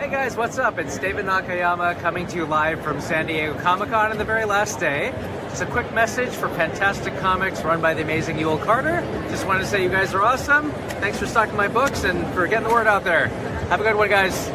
Hey guys, what's up? It's David Nakayama coming to you live from San Diego Comic-Con on the very last day. Just a quick message for Fantastic Comics run by the amazing Yul Carter. Just wanted to say you guys are awesome. Thanks for stocking my books and for getting the word out there. Have a good one, guys.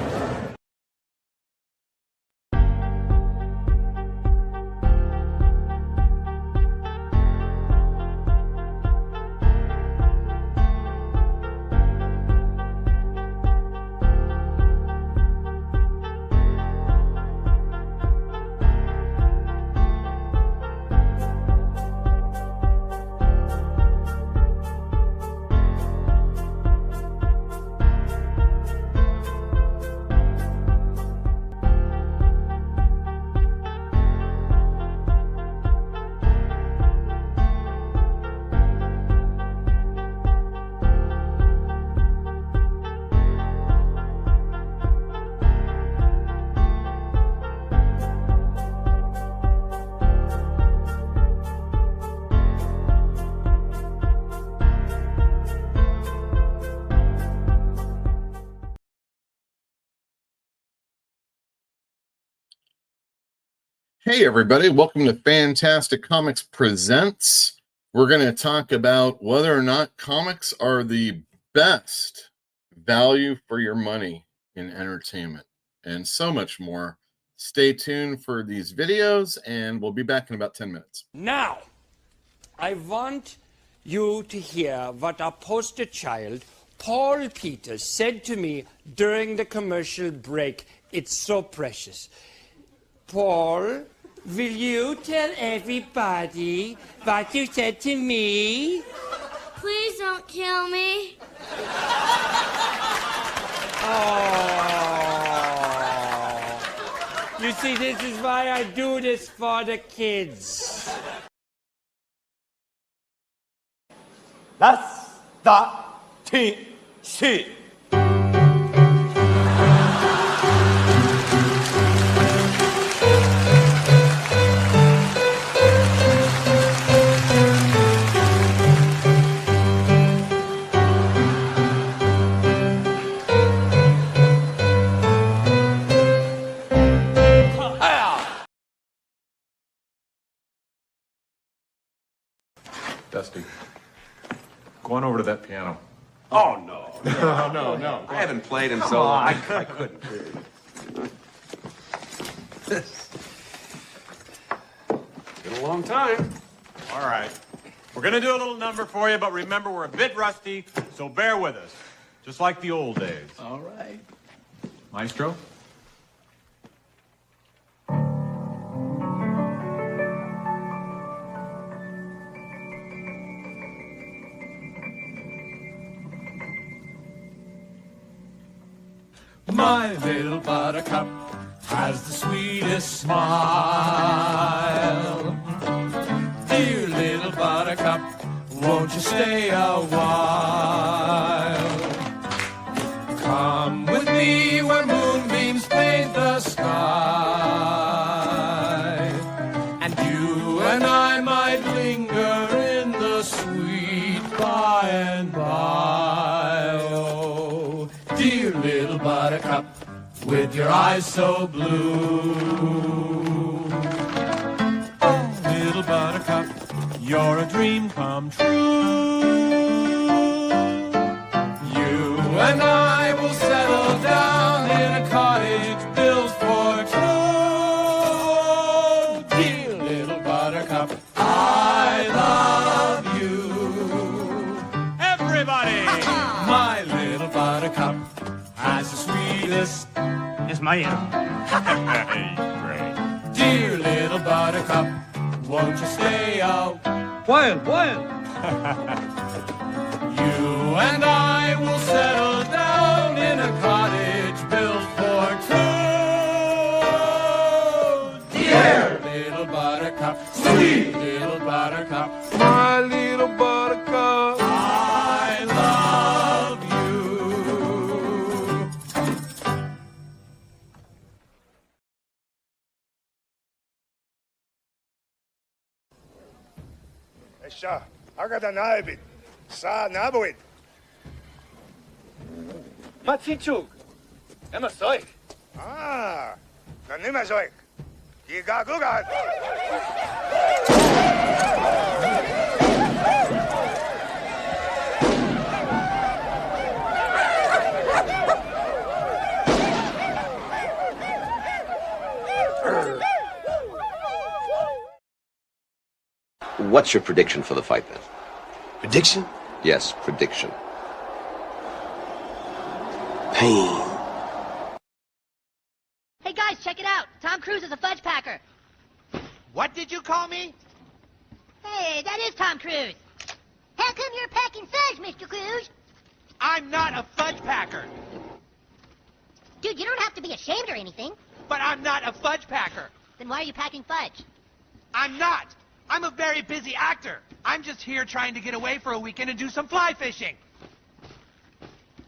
Hey everybody, welcome to Fantastic Comics Presents. We're going to talk about whether or not comics are the best value for your money in entertainment and so much more. Stay tuned for these videos and we'll be back in about 10 minutes. Now, I want you to hear what our poster child, Paul Peters, said to me during the commercial break. It's so precious. Paul, will you tell everybody what you said to me? Please don't kill me. Oh. You see, this is why I do this for the kids. That's the TC. Dusty, go on over to that piano. Oh, no. No. I haven't played in so long. I couldn't. Been a long time. All right. We're going to do a little number for you, but remember, we're a bit rusty, so bear with us. Just like the old days. All right. Maestro? My little buttercup has the sweetest smile. Dear little buttercup, won't you stay a while? Come with me where moonbeams paint the sky, and you and I might linger in the sweet by and by. Oh, dear little buttercup, with your eyes so blue. Oh, little buttercup, you're a dream come true. You and I will settle down in a cottage built for two. Dear little buttercup, I love you. Everybody! My little buttercup has the sweetest. It's my Great. Dear little buttercup, won't you stay out? Quiet. You and I will settle down in a cottage built for two. Dear little buttercup, sweet little buttercup, my little buttercup, I love you. Esha, agada naibit, sa nabuit. Matzichuk. Emma soy. Ah, no nie ma złych. Giga guga. What's your prediction for the fight, then? Prediction? Yes, prediction. Pain. Hey guys, check it out. Tom Cruise is a fudge packer. What did you call me? Hey, that is Tom Cruise. How come you're packing fudge, Mr. Cruise? I'm not a fudge packer. Dude, you don't have to be ashamed or anything. But I'm not a fudge packer. Then why are you packing fudge? I'm not. I'm a very busy actor. I'm just here trying to get away for a weekend and do some fly fishing.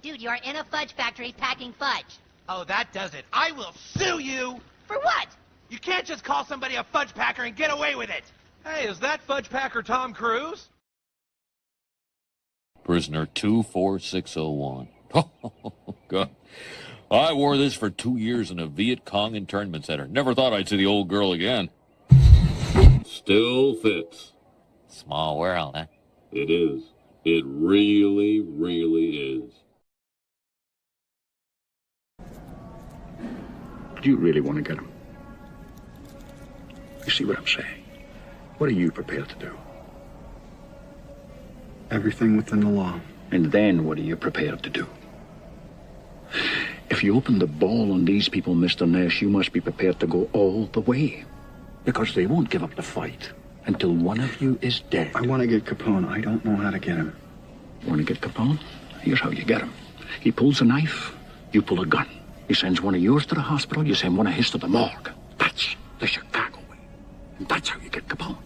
Dude, you're in a fudge factory packing fudge. Oh, that does it. I will sue you. For what? You can't just call somebody a fudge packer and get away with it. Hey, is that fudge packer Tom Cruise? Prisoner 24601. Oh, God. I wore this for 2 years in a Viet Cong internment center. Never thought I'd see the old girl again. Still fits. Small world, huh? It is. It really, really is. Do you really want to get him? You see what I'm saying? What are you prepared to do? Everything within the law. And then what are you prepared to do? If you open the ball on these people, Mr. Nash, you must be prepared to go all the way. Because they won't give up the fight until one of you is dead. I want to get Capone. I don't know how to get him. Want to get Capone? Here's how you get him. He pulls a knife, you pull a gun. He sends one of yours to the hospital, you send one of his to the morgue. That's the Chicago way. And that's how you get Capone.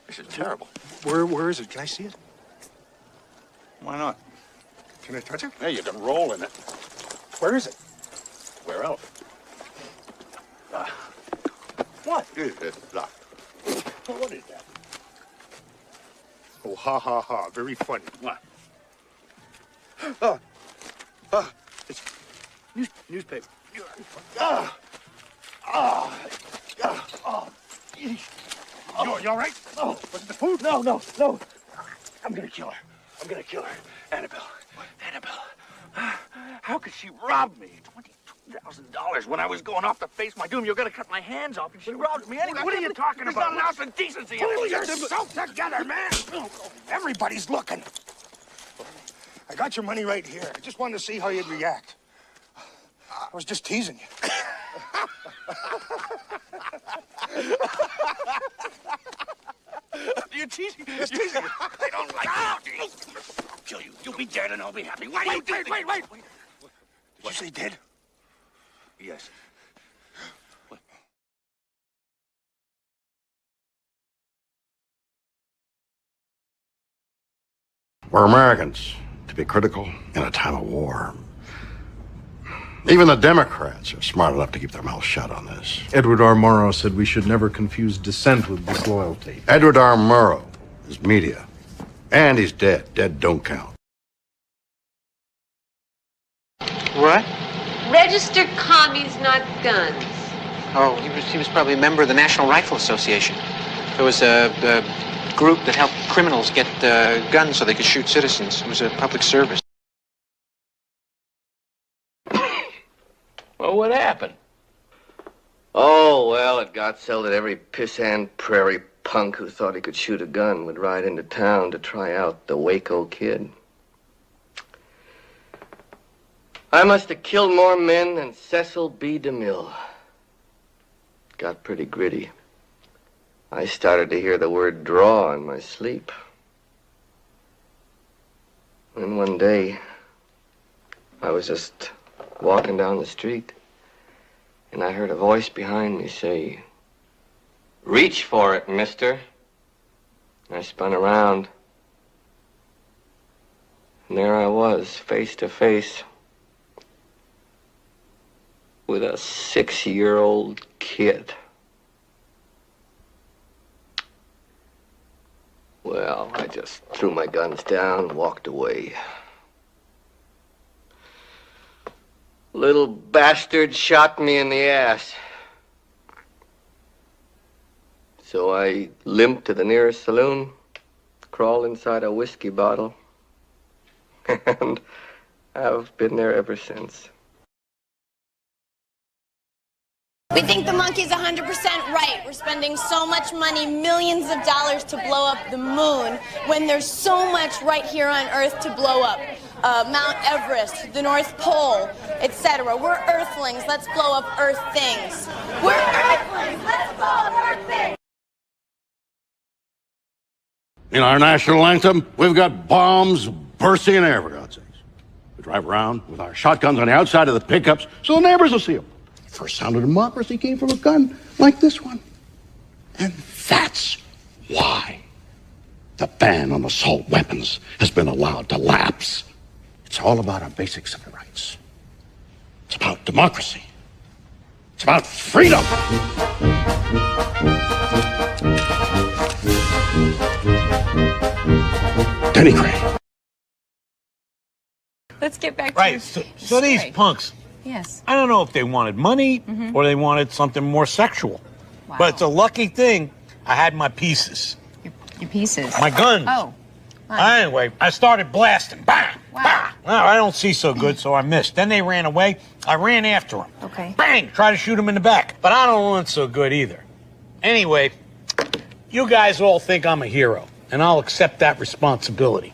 This is terrible. Where is it? Can I see it? Why not? Can I touch it? Hey, you can roll in it. Where is it? Where else? What? Look. What is that? Oh, ha, ha, ha. Very funny. What? It's newspaper. You all right? Oh, Was it the food? no. I'm gonna kill her. Annabelle. What? Annabelle. How could she rob me? $22,000 when I was going off to face my doom. You're gonna cut my hands off, and she robbed me anyway. What are you talking about? There's not an ounce of decency in it. Pull yourself together, man. Everybody's looking. I got your money right here. I just wanted to see how you'd react. I was just teasing you. You're teasing. Just teasing you. I don't like it. I'll kill you. You'll be dead, and I'll be happy. Why do you do this? Wait. Did you say dead? Yes. We're Americans to be critical in a time of war. Even the Democrats are smart enough to keep their mouths shut on this. Edward R. Murrow said we should never confuse dissent with disloyalty. Edward R. Murrow is media. And he's dead. Dead don't count. What? Registered commies, not guns. Oh, he was probably a member of the National Rifle Association. There was a group that helped criminals get guns so they could shoot citizens. It was a public service. Well, what happened? Oh, well, it got so that every pissant prairie punk who thought he could shoot a gun would ride into town to try out the Waco Kid. I must have killed more men than Cecil B. DeMille. Got pretty gritty. I started to hear the word draw in my sleep. And one day, I was just walking down the street, and I heard a voice behind me say, "Reach for it, mister." I spun around, and there I was, face to face with a 6-year-old kid. Well, I just threw my guns down and walked away. Little bastard shot me in the ass. So I limped to the nearest saloon, crawled inside a whiskey bottle, and I've been there ever since. We think the monkey's 100% right. We're spending so much money, millions of dollars to blow up the moon, when there's so much right here on Earth to blow up. Mount Everest, the North Pole, etc. We're Earthlings. Let's blow up Earth things. We're Earthlings. Let's blow up Earth things. In our national anthem, we've got bombs bursting in the air, for God's sakes. We drive around with our shotguns on the outside of the pickups so the neighbors will see them. The first sound of democracy came from a gun like this one. And that's why the ban on assault weapons has been allowed to lapse. It's all about our basic civil rights. It's about democracy. It's about freedom. Denny Gray. Let's get back to Right, so these punks, Yes. I don't know if they wanted money or they wanted something more sexual. Wow. But it's a lucky thing I had my pieces. Your pieces. My guns. Oh. Anyway, I started blasting. Bang! Bang! Well, I don't see so good, so I missed. Then they ran away. I ran after them. Okay. Bang! Try to shoot them in the back. But I don't run so good either. Anyway, you guys all think I'm a hero, and I'll accept that responsibility.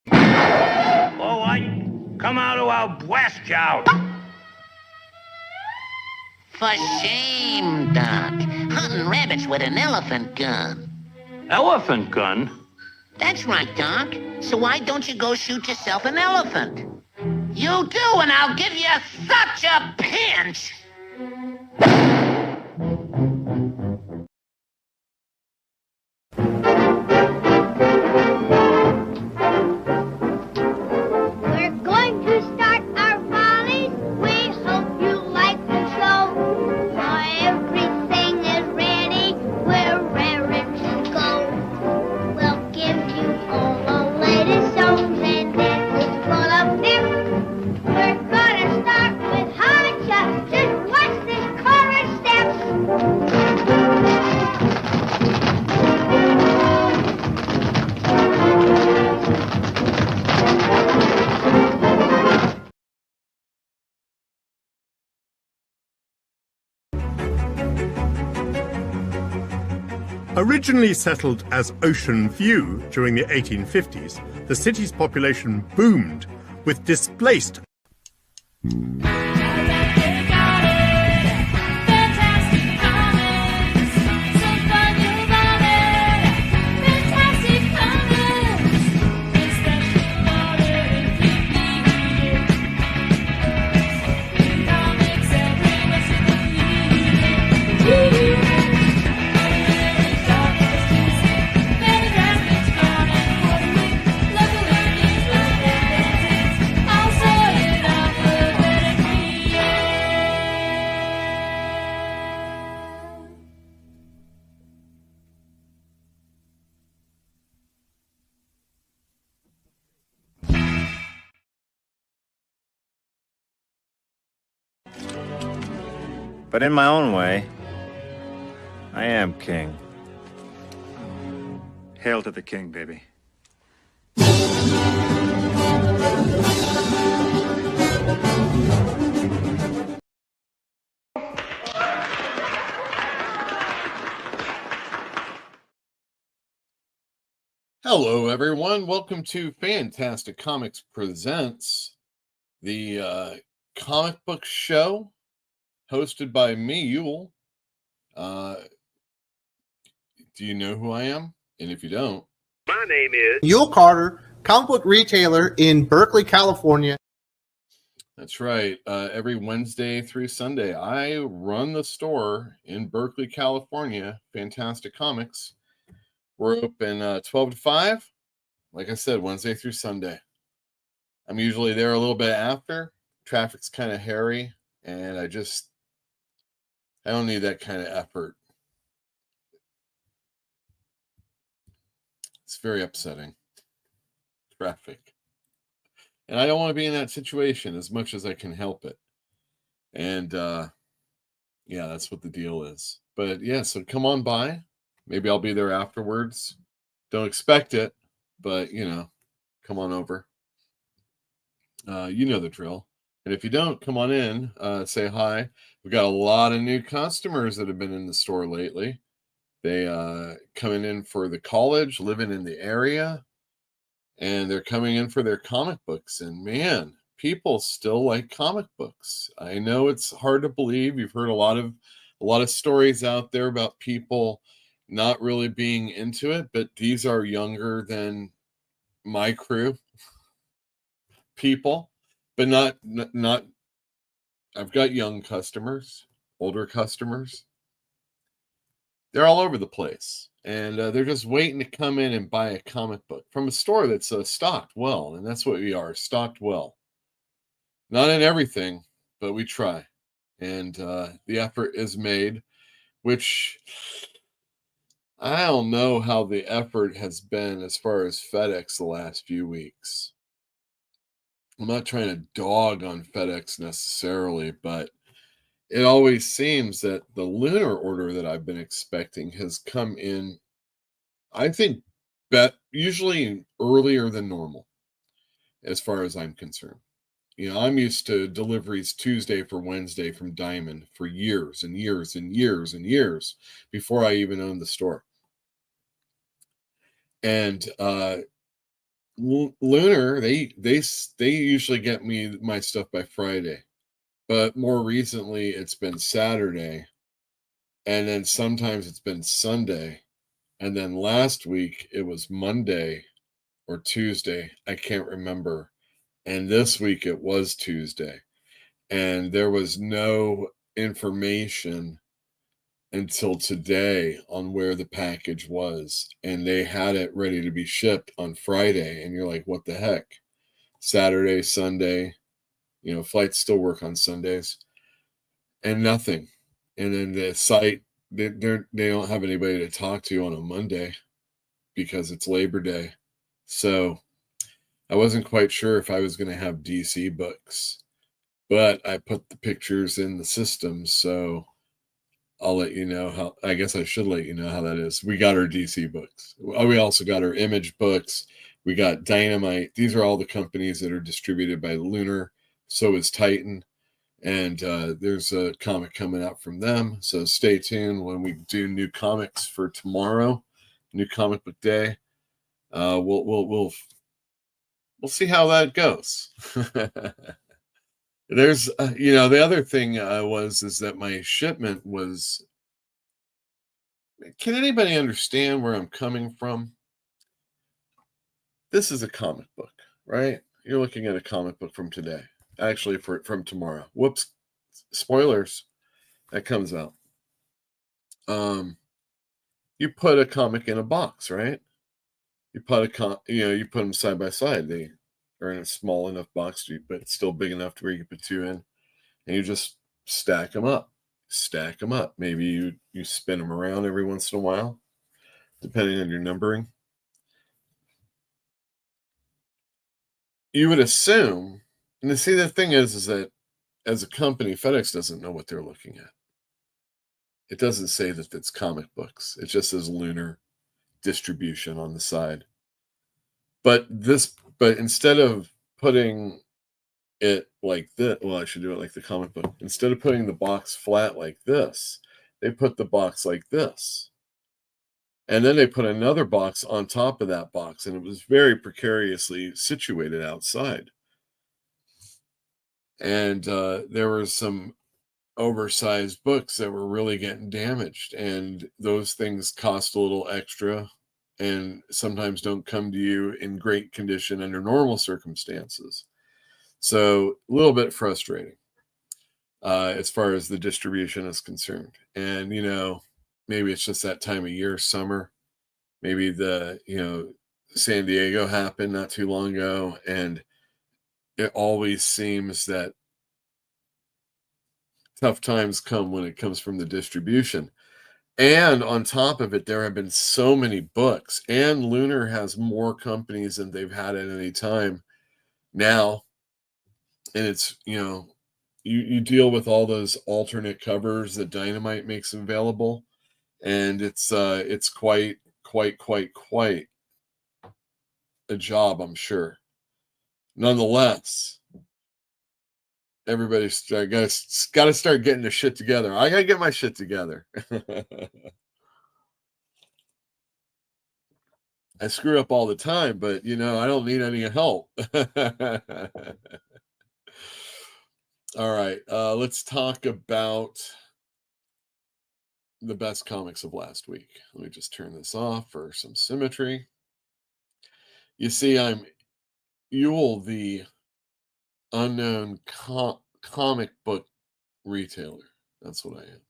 All right, come out or I'll blast you out. For shame, Doc. Hunting rabbits with an elephant gun. Elephant gun? That's right, Doc. So why don't you go shoot yourself an elephant? You do, and I'll give you such a pinch. We're going to start our volleys. We hope you like the show. Everything is ready. We're raring to go. We'll give you all the latest songs and dances full of pep. We're gonna start with Hacha. Just watch this chorus steps. Originally settled as Ocean View during the 1850s, the city's population boomed with displaced But in my own way, I am king. Hail to the king, baby. Hello, everyone. Welcome to Fantastic Comics Presents, the comic book show hosted by me, Yule. Do you know who I am? And if you don't, my name is Yule Carter, comic book retailer in Berkeley, California. That's right. Every Wednesday through Sunday, I run the store in Berkeley, California, Fantastic Comics. We're open 12 to 5. Like I said, Wednesday through Sunday. I'm usually there a little bit after. Traffic's kind of hairy, and I don't need that kind of effort. It's very upsetting. Traffic. And I don't want to be in that situation as much as I can help it. And yeah, that's what the deal is. But yeah, so come on by. Maybe I'll be there afterwards. Don't expect it, but come on over. You know the drill. And if you don't, come on in, say hi. We've got a lot of new customers that have been in the store lately. They coming in for the college, living in the area, and they're coming in for their comic books. And man, people still like comic books. I know it's hard to believe. You've heard a lot of stories out there about people not really being into it, but these are younger than my crew people, but not I've got young customers, older customers. They're all over the place, and they're just waiting to come in and buy a comic book from a store that's stocked well, and that's what we are, stocked well. Not in everything, but we try, and the effort is made, which I don't know how the effort has been as far as FedEx the last few weeks. I'm not trying to dog on FedEx necessarily, but it always seems that the lunar order that I've been expecting has come in, I think, usually earlier than normal, as far as I'm concerned. I'm used to deliveries Tuesday for Wednesday from Diamond for years and years and years and years before I even owned the store. And Lunar, they usually get me my stuff by Friday, but more recently it's been Saturday, and then sometimes it's been Sunday, and then last week it was Monday or Tuesday, I can't remember, and this week it was Tuesday, and there was no information until today on where the package was, and they had it ready to be shipped on Friday, and you're like, what the heck? Saturday, Sunday, flights still work on Sundays, and nothing. And then the site, they don't have anybody to talk to on a Monday because it's Labor Day. So I wasn't quite sure if I was going to have DC books, but I put the pictures in the system, so I'll let you know how. I guess I should let you know how that is. We got our DC books. We also got our Image books. We got Dynamite. These are all the companies that are distributed by Lunar. So is Titan. And there's a comic coming out from them. So stay tuned when we do new comics for tomorrow, new comic book day. We'll see how that goes. There's, the other thing is that my shipment was. Can anybody understand where I'm coming from? This is a comic book, right? You're looking at a comic book from today, actually from tomorrow. Whoops, spoilers. That comes out. You put a comic in a box, right? You put you put them side by side. They are in a small enough box, but still big enough to where you can put two in, and you just stack them up. Maybe you spin them around every once in a while, depending on your numbering. You would assume, and see, the thing is that as a company, FedEx doesn't know what they're looking at. It doesn't say that it's comic books. It just says Lunar distribution on the side. But instead of putting it like this, well, I should do it like the comic book. Instead of putting the box flat like this, they put the box like this. And then they put another box on top of that box, and it was very precariously situated outside. And there were some oversized books that were really getting damaged, and those things cost a little extra and sometimes don't come to you in great condition under normal circumstances. So a little bit frustrating as far as the distribution is concerned. And, maybe it's just that time of year, summer. Maybe San Diego happened not too long ago, and it always seems that tough times come when it comes from the distribution. And on top of it, there have been so many books, and Lunar has more companies than they've had at any time now And it's, you deal with all those alternate covers that Dynamite makes available, and it's quite a job, I'm sure. Nonetheless, everybody's got to start getting their shit together. I got to get my shit together. I screw up all the time, but I don't need any help. All right, let's talk about the best comics of last week. Let me just turn this off for some symmetry. You see, I'm Yule, the unknown comic book retailer. That's what I am.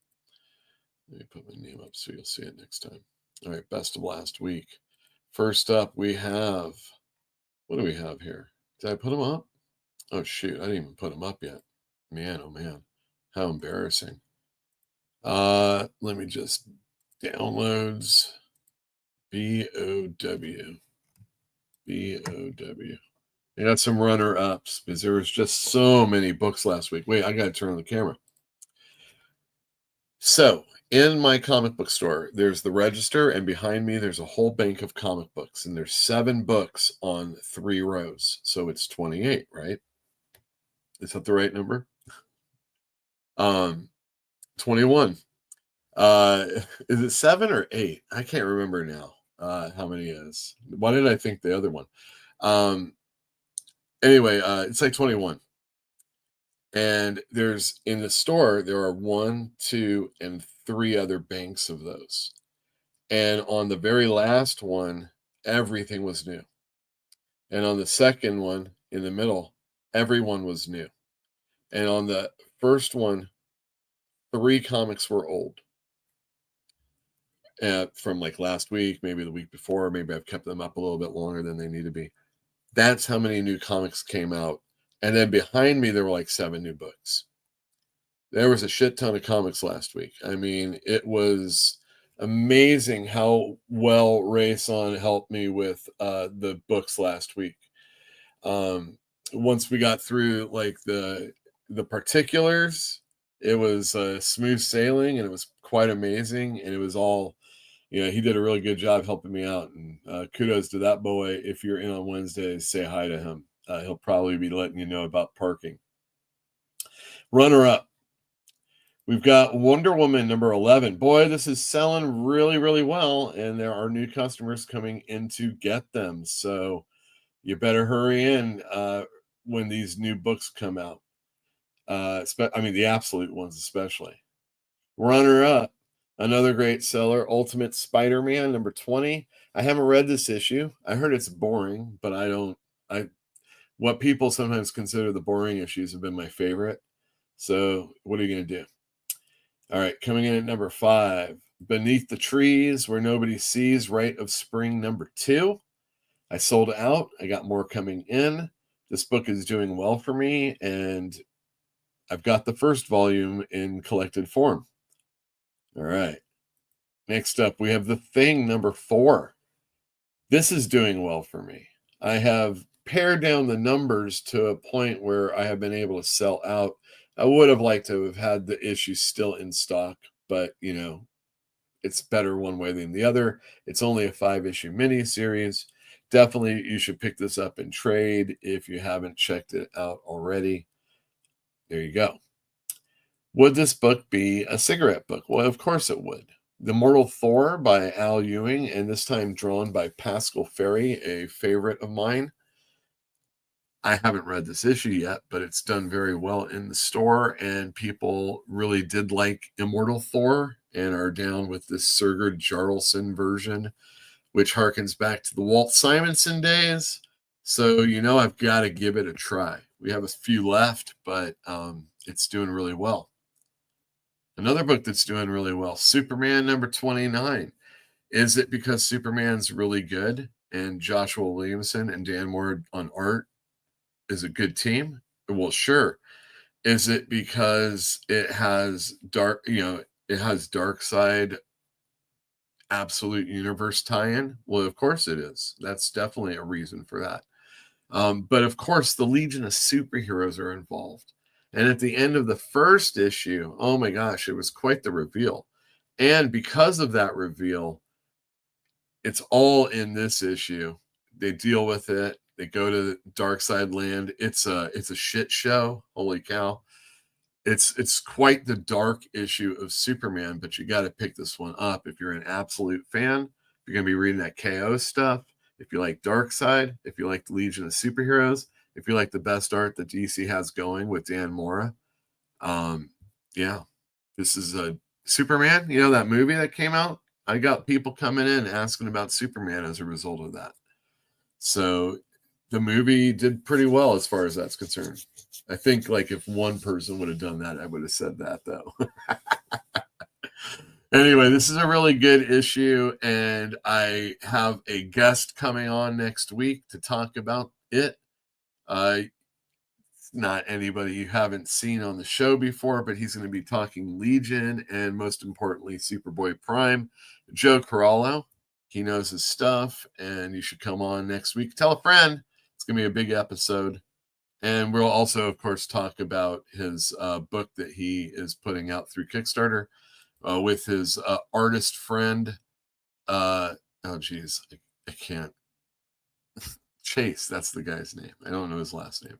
Let me put my name up so you'll see it next time. All right, best of last week. First up, we have, what do we have here? Did I put them up? Oh, shoot, I didn't even put them up yet. Man, oh man, how embarrassing. Let me just, downloads, BOW. I got some runner-ups because there was just so many books last week. Wait, I got to turn on the camera. So, in my comic book store, there's the register, and behind me, there's a whole bank of comic books, and there's 7 books on 3 rows. So it's 28, right? Is that the right number? 21. Is it 7 or 8? I can't remember now how many it is. Why did I think the other one? Anyway, it's like 21. And there's, in the store, there are 1, 2, and 3 other banks of those. And on the very last one, everything was new. And on the second one, in the middle, everyone was new. And on the first one, 3 comics were old. From like last week, maybe the week before, maybe I've kept them up a little bit longer than they need to be. That's how many new comics came out. And then behind me, there were like 7 new books. There was a shit ton of comics last week. I mean, it was amazing how well Rayson helped me with the books last week. Once we got through like the particulars, it was smooth sailing, and it was quite amazing. And it was all, he did a really good job helping me out. And kudos to that boy. If you're in on Wednesdays, say hi to him. He'll probably be letting you know about parking. Runner up, we've got Wonder Woman number 11. Boy, this is selling really, really well, and there are new customers coming in to get them. So you better hurry in when these new books come out. The absolute ones especially. Runner up, another great seller, Ultimate Spider-Man number 20. I haven't read this issue. I heard it's boring, but what people sometimes consider the boring issues have been my favorite. So what are you going to do? All right, coming in at number 5, Beneath the Trees Where Nobody Sees, Rite of Spring number 2. I sold out. I got more coming in. This book is doing well for me, and I've got the first volume in collected form. All right. Next up, we have The Thing number 4. This is doing well for me. I have pared down the numbers to a point where I have been able to sell out. I would have liked to have had the issue still in stock, but it's better one way than the other. It's only a 5-issue mini-series. Definitely you should pick this up in trade if you haven't checked it out already. There you go. Would this book be a cigarette book? Well, of course it would. The Mortal Thor by Al Ewing, and this time drawn by Pascal Ferry, a favorite of mine. I haven't read this issue yet, but it's done very well in the store, and people really did like Immortal Thor and are down with this Sigurd Jarlson version, which harkens back to the Walt Simonson days. So, I've got to give it a try. We have a few left, but it's doing really well. Another book that's doing really well, Superman number 29. Is it because Superman's really good and Joshua Williamson and Dan Moore on art is a good team? Well, sure. Is it because it has Dark Side Absolute Universe tie-in? Well, of course it is. That's definitely a reason for that. But of course, the Legion of Superheroes are involved. And at the end of the first issue, oh my gosh, it was quite the reveal. And because of that reveal, it's all in this issue. They deal with it. They go to the Dark Side Land. It's a shit show. Holy cow. It's quite the dark issue of Superman, but you got to pick this one up if you're an absolute fan. You're going to be reading that KO stuff. If you like Dark Side, if you like the Legion of Superheroes, if you like the best art that DC has going with Dan Mora, yeah, this is a Superman. You know that movie that came out? I got people coming in asking about Superman as a result of that. So the movie did pretty well as far as that's concerned. I think like if one person would have done that, I would have said that though. Anyway, this is a really good issue, and I have a guest coming on next week to talk about it. It's not anybody you haven't seen on the show before, but he's going to be talking Legion and most importantly, Superboy Prime. Joe Corallo, he knows his stuff, and you should come on next week. Tell a friend. It's going to be a big episode. And we'll also, of course, talk about his book that he is putting out through Kickstarter with his artist friend. I can't. Chase, that's the guy's name. I don't know his last name.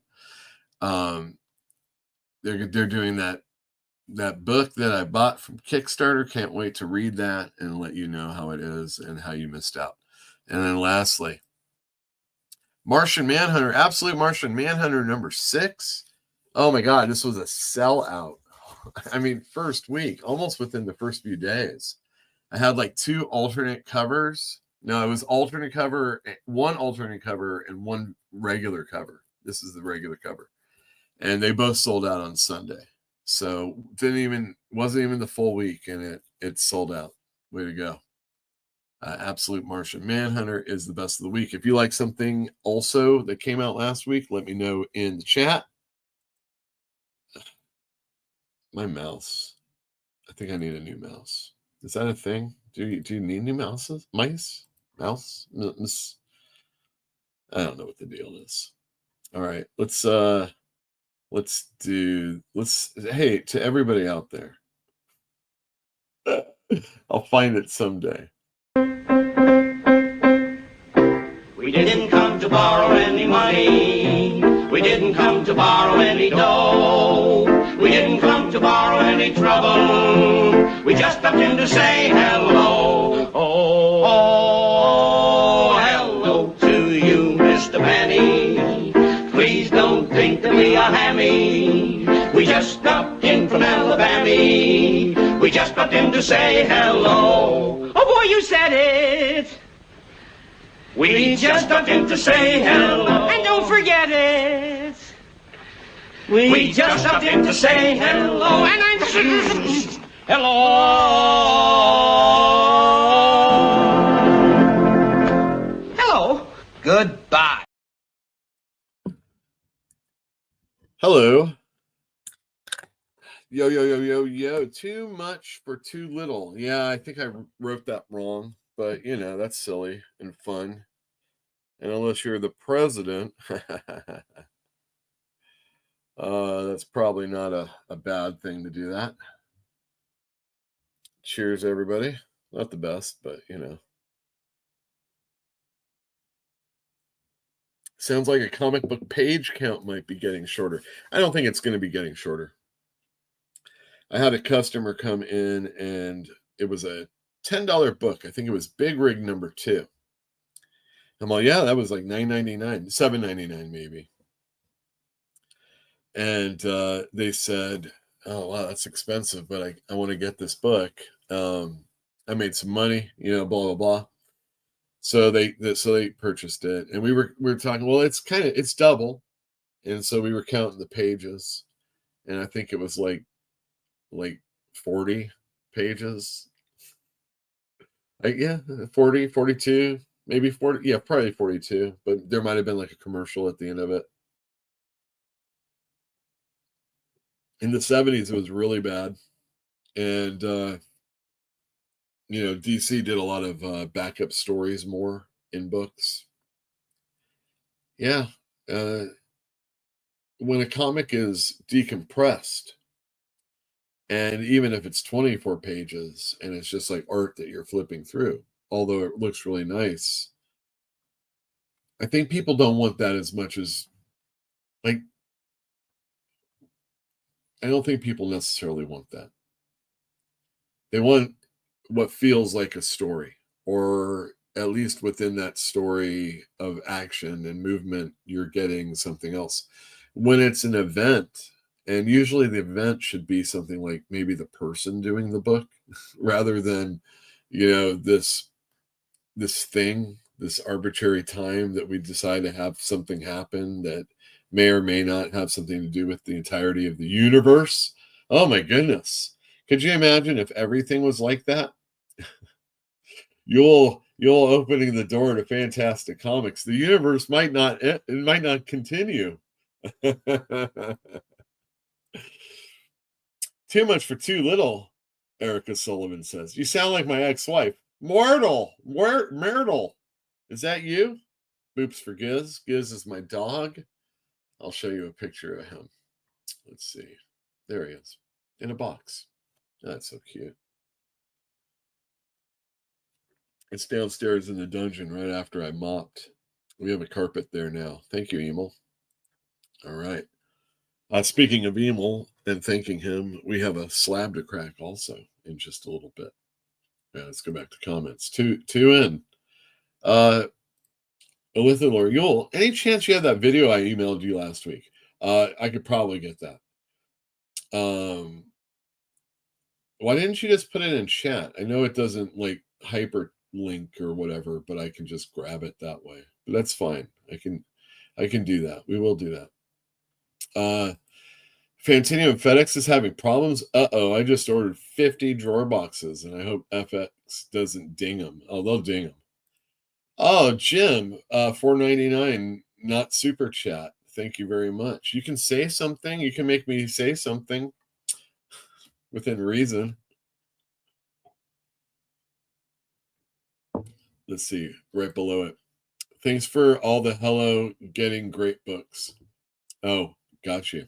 They're doing that book that I bought from Kickstarter. Can't wait to read that and let you know how it is and how you missed out. And then lastly, Martian Manhunter, Absolute Martian Manhunter number 6. Oh my God, this was a sellout. I mean, first week, almost within the first few days. I had like 2 alternate covers. No, it was alternate cover, one alternate cover and one regular cover. This is the regular cover. And they both sold out on Sunday. So wasn't even the full week, and it sold out. Way to go. Absolute Martian Manhunter is the best of the week. If you like something also that came out last week, let me know in the chat. My mouse. I think I need a new mouse. Is that a thing? Do you need new mouses? Mice? Mouse? I don't know what the deal is. All right, hey, to everybody out there. I'll find it someday. We didn't come to borrow any money. We didn't come to borrow any dough. We didn't come to borrow any trouble. We just stopped in to say hello. Oh, hello to you, Mr. Penny. Please don't think that we are hammy. We just stopped in from Alabama. We just stopped in to say hello. Oh boy, you said it. We just stopped in to say hello. And don't forget it. We just stopped in to say hello. And I'm hello. Hello. Goodbye. Hello. Yo. Too much for too little. Yeah, I think I wrote that wrong, but that's silly and fun. And unless you're the president, that's probably not a bad thing to do that. Cheers, everybody. Not the best, but Sounds like a comic book page count might be getting shorter. I don't think it's going to be getting shorter. I had a customer come in, and it was a $10 book. I think it was Big Rig number 2. I'm like, yeah, that was like $9.99, $7.99 maybe. And they said, oh, wow, that's expensive, but I want to get this book. I made some money, blah, blah, blah. So they purchased it, and we were talking, well, it's double. And so we were counting the pages, and I think it was like 40 pages. 40, 42. Maybe 40, yeah, probably 42, but there might have been like a commercial at the end of it. In the 70s, it was really bad. And, DC did a lot of backup stories more in books. Yeah, when a comic is decompressed, and even if it's 24 pages and it's just like art that you're flipping through, although it looks really nice, I think people don't want that as much as, like, I don't think people necessarily want that. They want what feels like a story, or at least within that story of action and movement, you're getting something else. When it's an event, and usually the event should be something like maybe the person doing the book rather than, this thing, this arbitrary time that we decide to have something happen that may or may not have something to do with the entirety of the universe. Oh my goodness. Could you imagine if everything was like that? You'll opening the door to Fantastic Comics. The universe might not continue. Too much for too little, Erica Sullivan says. You sound like my ex-wife. Myrtle. Is that you? Boops for Giz. Giz is my dog. I'll show you a picture of him. Let's see. There he is. In a box. That's so cute. It's downstairs in the dungeon right after I mopped. We have a carpet there now. Thank you, Emil. All right. Speaking of Emil and thanking him, we have a slab to crack also in just a little bit. Yeah, let's go back to comments. Two in. Elitha L'Oreal, any chance you have that video I emailed you last week? I could probably get that. Why didn't you just put it in chat? I know it doesn't like hyperlink or whatever, but I can just grab it that way. But that's fine. I can do that. We will do that. Fantinium FedEx is having problems. I just ordered 50 drawer boxes, and I hope FX doesn't ding them. Oh, they'll ding them. Oh, Jim, $4.99, not super chat. Thank you very much. You can say something. You can make me say something within reason. Let's see, right below it. Thanks for all the hello, getting great books. Oh, got you.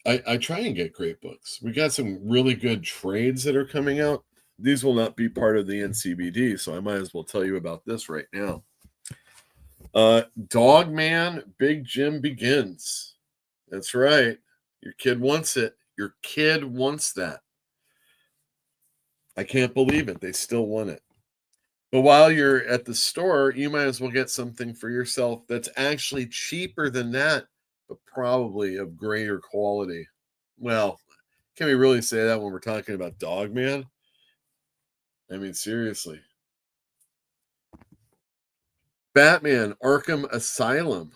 I try and get great books. We got some really good trades that are coming out. These will not be part of the NCBD, so I might as well tell you about this right now. Dog Man, Big Jim Begins. That's right. Your kid wants it. Your kid wants that. I can't believe it. They still want it. But while you're at the store, you might as well get something for yourself that's actually cheaper than that, but probably of greater quality. Well, can we really say that when we're talking about Dog Man? I mean, seriously. Batman, Arkham Asylum.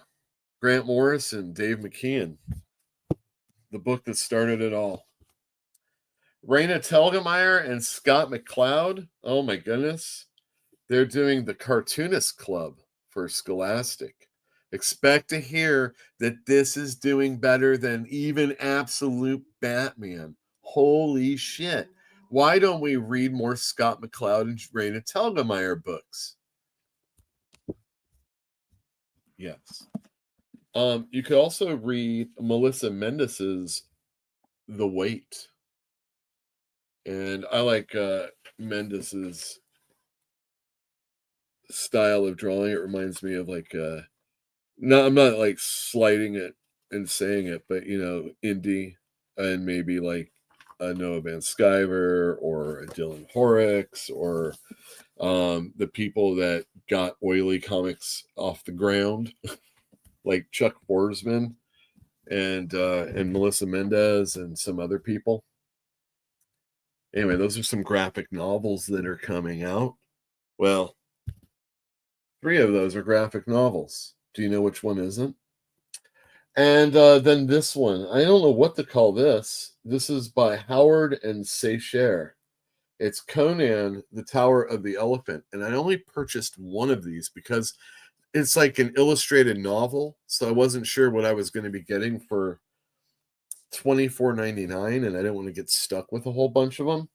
Grant Morrison, Dave McKeon. The book that started it all. Raina Telgemeier and Scott McCloud. Oh my goodness. They're doing the Cartoonist Club for Scholastic. Expect to hear that this is doing better than even Absolute Batman. Holy shit. Why don't we read more Scott McCloud and Raina Telgemeier books? Yes. You could also read Melissa Mendes's The Wait. And I like Mendes's style of drawing. It reminds me of like no, I'm not like slighting it and saying it, but indie, and maybe like a Noah Van Sciver or a Dylan Horrocks, or the people that got oily comics off the ground, like Chuck Borsman and Melissa Mendez and some other people. Anyway, those are some graphic novels that are coming out. Well, 3 of those are graphic novels. Do you know which one isn't? And then this one, I don't know what to call this. This is by Howard and Seycher. It's Conan, the Tower of the Elephant. And I only purchased one of these because it's like an illustrated novel. So I wasn't sure what I was going to be getting for $24.99, and I didn't want to get stuck with a whole bunch of them.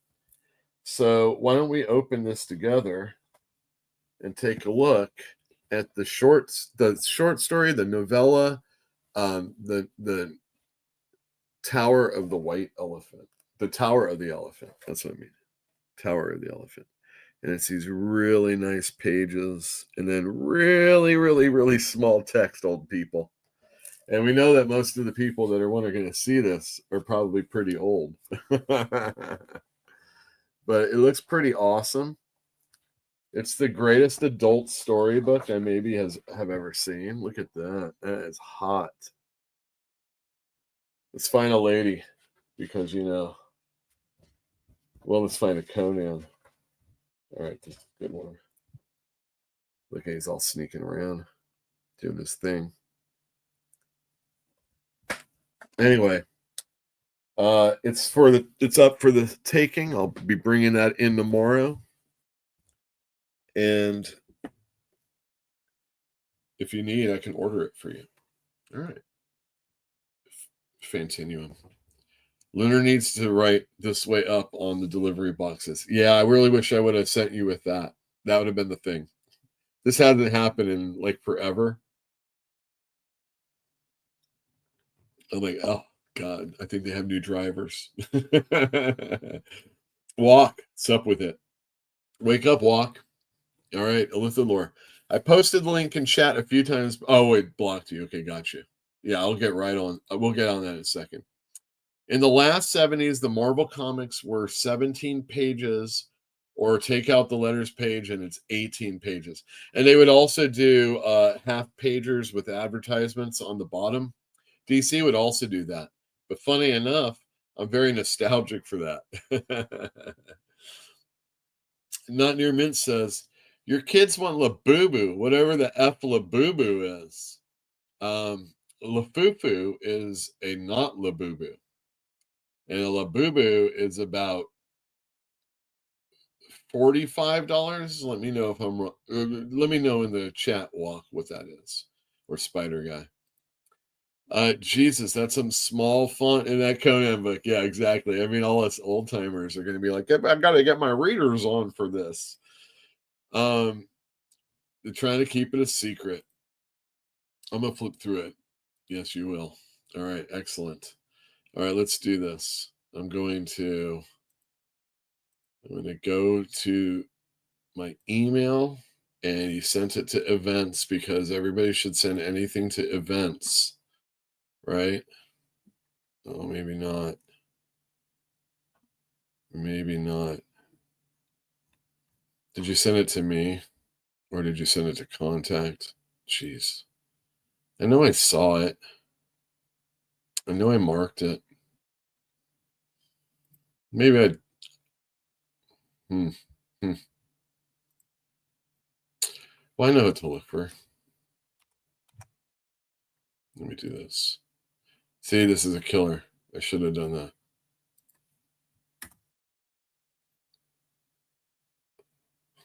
So why don't we open this together and take a look at the short story, the novella, the Tower of the White Elephant, the Tower of the Elephant. That's what I mean. Tower of the Elephant. And it's these really nice pages and then really, really, really small text, old people. And we know that most of the people that are going to see this are probably pretty old. But it looks pretty awesome. It's the greatest adult storybook I maybe have ever seen. Look at that. That is hot. Let's find a lady because, well, let's find a Conan. All right, good one. Look, he's all sneaking around, doing his thing. Anyway, it's up for the taking. I'll be bringing that in tomorrow. And if you need, I can order it for you. All right. Fantinuum. Lunar needs to write this way up on the delivery boxes. Yeah, I really wish I would have sent you with that. That would have been the thing. This hasn't happened in like forever. I'm like, oh God, I think they have new drivers. Walk. What's up with it? Wake up, walk. All right, Elitha Lore. I posted the link in chat a few times. Oh, wait, blocked you. Okay, got you. Yeah, I'll get right on. We'll get on that in a second. In the last 70s, the Marvel comics were 17 pages, or take out the letters page, and it's 18 pages. And they would also do half pagers with advertisements on the bottom. DC would also do that. But funny enough, I'm very nostalgic for that. Not Near Mint says, your kids want Labubu, whatever the F Labubu is. Lafufu is a not Labubu. And a Labubu is about $45. Let me know if I'm wrong. Let me know in the chat walk what that is. Or Spider Guy. Jesus, that's some small font in that Conan book. Yeah, exactly. I mean, all us old timers are going to be like, I've got to get my readers on for this. They're trying to keep it a secret. I'm going to flip through it. Yes, you will. All right, excellent. All right, let's do this. I'm going to go to my email, and you sent it to events because everybody should send anything to events, right? Oh, maybe not. Maybe not. Did you send it to me, or did you send it to contact? Jeez. I know I saw it. I know I marked it. Maybe I... Well, I know what to look for. Let me do this. See, this is a killer. I should have done that.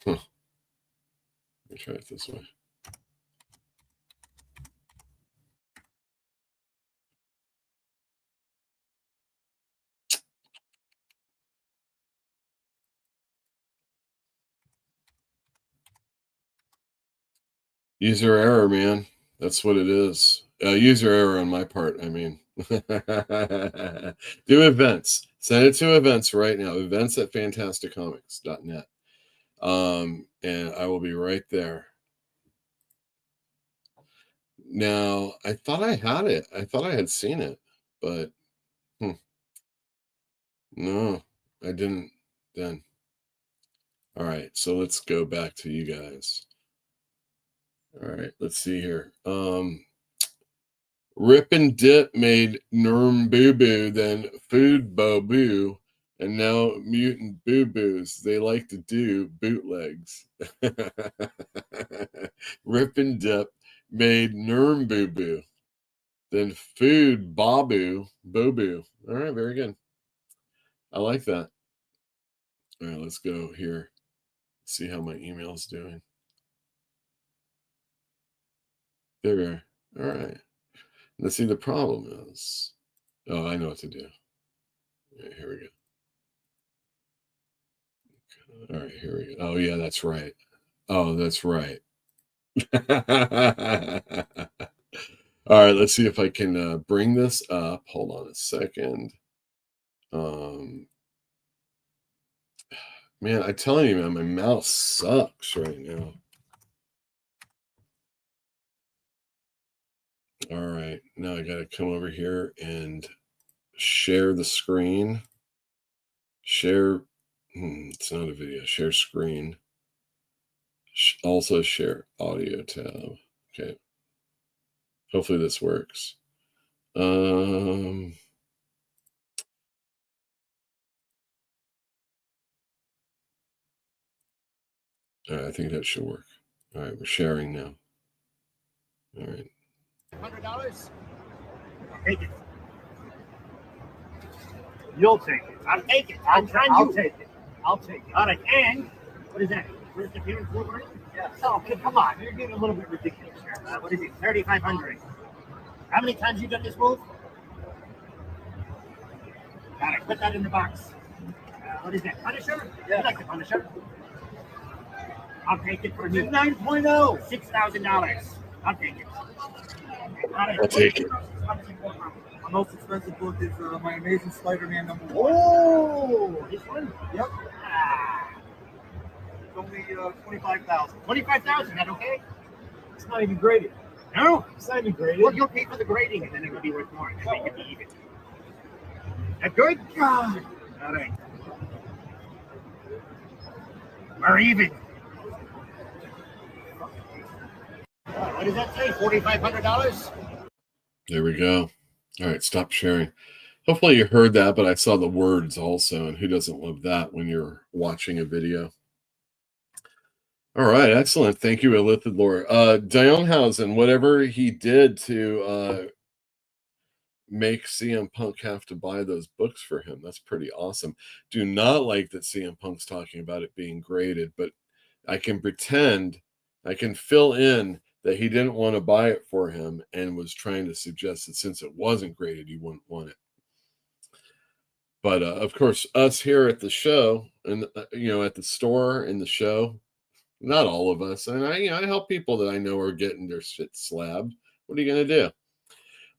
Huh. Let me try it this way. User error, man. That's what it is. User error on my part, I mean. Do events. Send it to events right now. Events at fantasticcomics.net. And I will be right there. Now, I thought I had it. I thought I had seen it, but no, I didn't then. All right, so let's go back to you guys. All right, let's see here. Rip and Dip made Nurm Boo Boo, then Food Bo Boo, and now Mutant Boo Boos. They like to do bootlegs. Rip and Dip made Nurm Boo Boo, then Food Babu Boo Boo. All right, very good. I like that. All right, let's go here. See how my email's doing. There we are. All right. Let's see, the problem is, oh, I know what to do. Yeah, here we go. All right, here we go. Oh, yeah, that's right. Oh, that's right. All right, let's see if I can bring this up. Hold on a second. Man, I'm telling you, man, my mouse sucks right now. All right, now I got to come over here and share the screen. Share. It's not a video. Share screen. Also share audio tab. Okay. Hopefully this works. All right, I think that should work. All right, we're sharing now. All right. $100? Take it. You'll take it. I'll take it. I'll take it. I'll take it. All right, and what is that? First appearance Wolverine? Yeah. Oh, okay, come on. You're getting a little bit ridiculous here. What is it? 3,500. How many times you done this move? Got it. Put that in the box. What is that? Punisher? Yeah. You like the Punisher? I'll take it for me. 9.0. $6,000. I'll take it. I'll take it. My most expensive book is My Amazing Spider-Man #1. Oh, this one? Yep. It's only 25,000. 25,000? That okay? It's not even graded. No, it's not even graded. Well, you'll pay for the grading, and then it'll be worth more. And make it be even. That good? God. All right. We're even. What does that say? $4,500? There we go. All right, stop sharing. Hopefully you heard that, but I saw the words also, and who doesn't love that when you're watching a video? All right, excellent. Thank you, Elithid Lore. Dionhausen, whatever he did to make CM Punk have to buy those books for him, that's pretty awesome. Do not like that CM Punk's talking about it being graded, but I can pretend, I can fill in that he didn't want to buy it for him and was trying to suggest that since it wasn't graded, he wouldn't want it. But of course, us here at the show and at the store in the show, not all of us, and I help people that I know are getting their shit slabbed. What are you gonna do?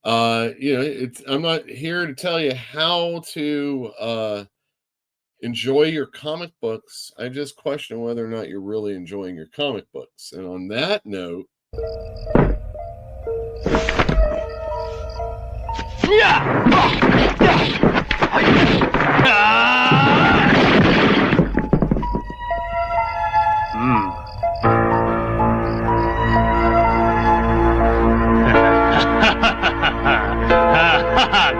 I'm not here to tell you how to enjoy your comic books. I just question whether or not you're really enjoying your comic books. And on that note,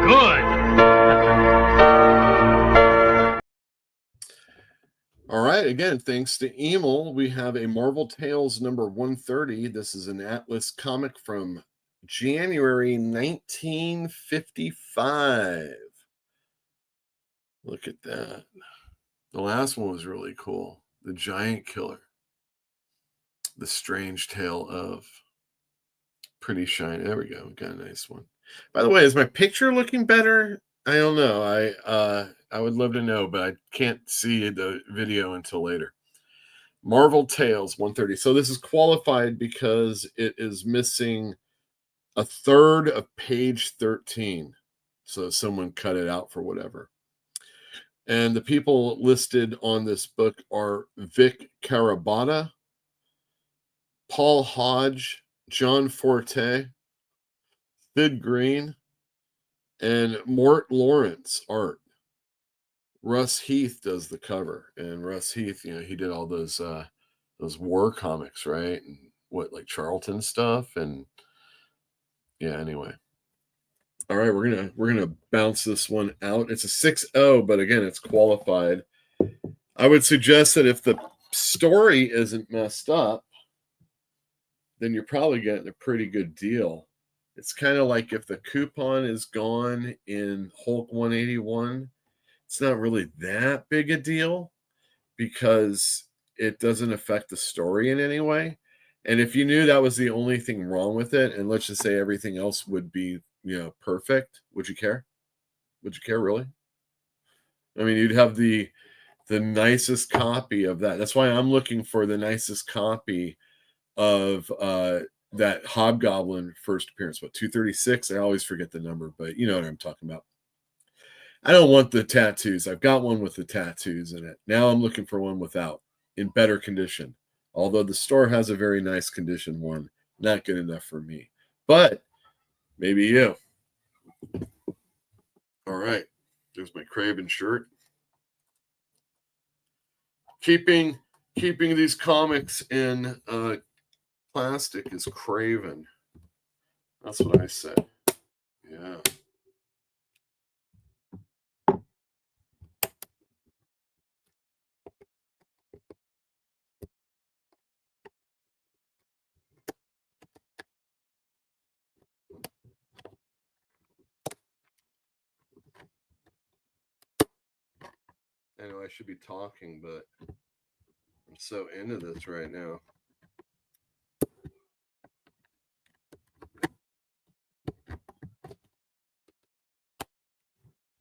Good. all right, again, thanks to Emil, we have a Marvel Tales number 130. This is an Atlas comic from January 1955. Look at that. The last one was really cool. The Giant Killer. The Strange Tale of. Pretty shiny. There we go. We got a nice one. By the way, is my picture looking better? I don't know. I would love to know, but I can't see the video until later. Marvel Tales 130. So this is qualified because it is missing a third of page 13. So someone cut it out for whatever. And the people listed on this book are Vic Carabata, Paul Hodge, John Forte, Sid Green, and Mort Lawrence art. Russ Heath does the cover, and Russ Heath, he did all those war comics, right? And like Charlton stuff, and yeah. Anyway, all right, we're gonna bounce this one out. It's a 6.0, but again, it's qualified. I would suggest that if the story isn't messed up, then you're probably getting a pretty good deal. It's kind of like if the coupon is gone in Hulk 181, it's not really that big a deal because it doesn't affect the story in any way. And if you knew that was the only thing wrong with it, and let's just say everything else would be, perfect, would you care? Would you care, really? I mean, you'd have the nicest copy of that. That's why I'm looking for the nicest copy of that Hobgoblin first appearance. What, 236? I always forget the number, but you know what I'm talking about. I don't want the tattoos. I've got one with the tattoos in it. Now I'm looking for one without, in better condition. Although the store has a very nice condition one. Not good enough for me. But maybe you. All right. There's my Craven shirt. Keeping these comics in plastic is Craven. That's what I said. Yeah. I know I should be talking, but I'm so into this right now.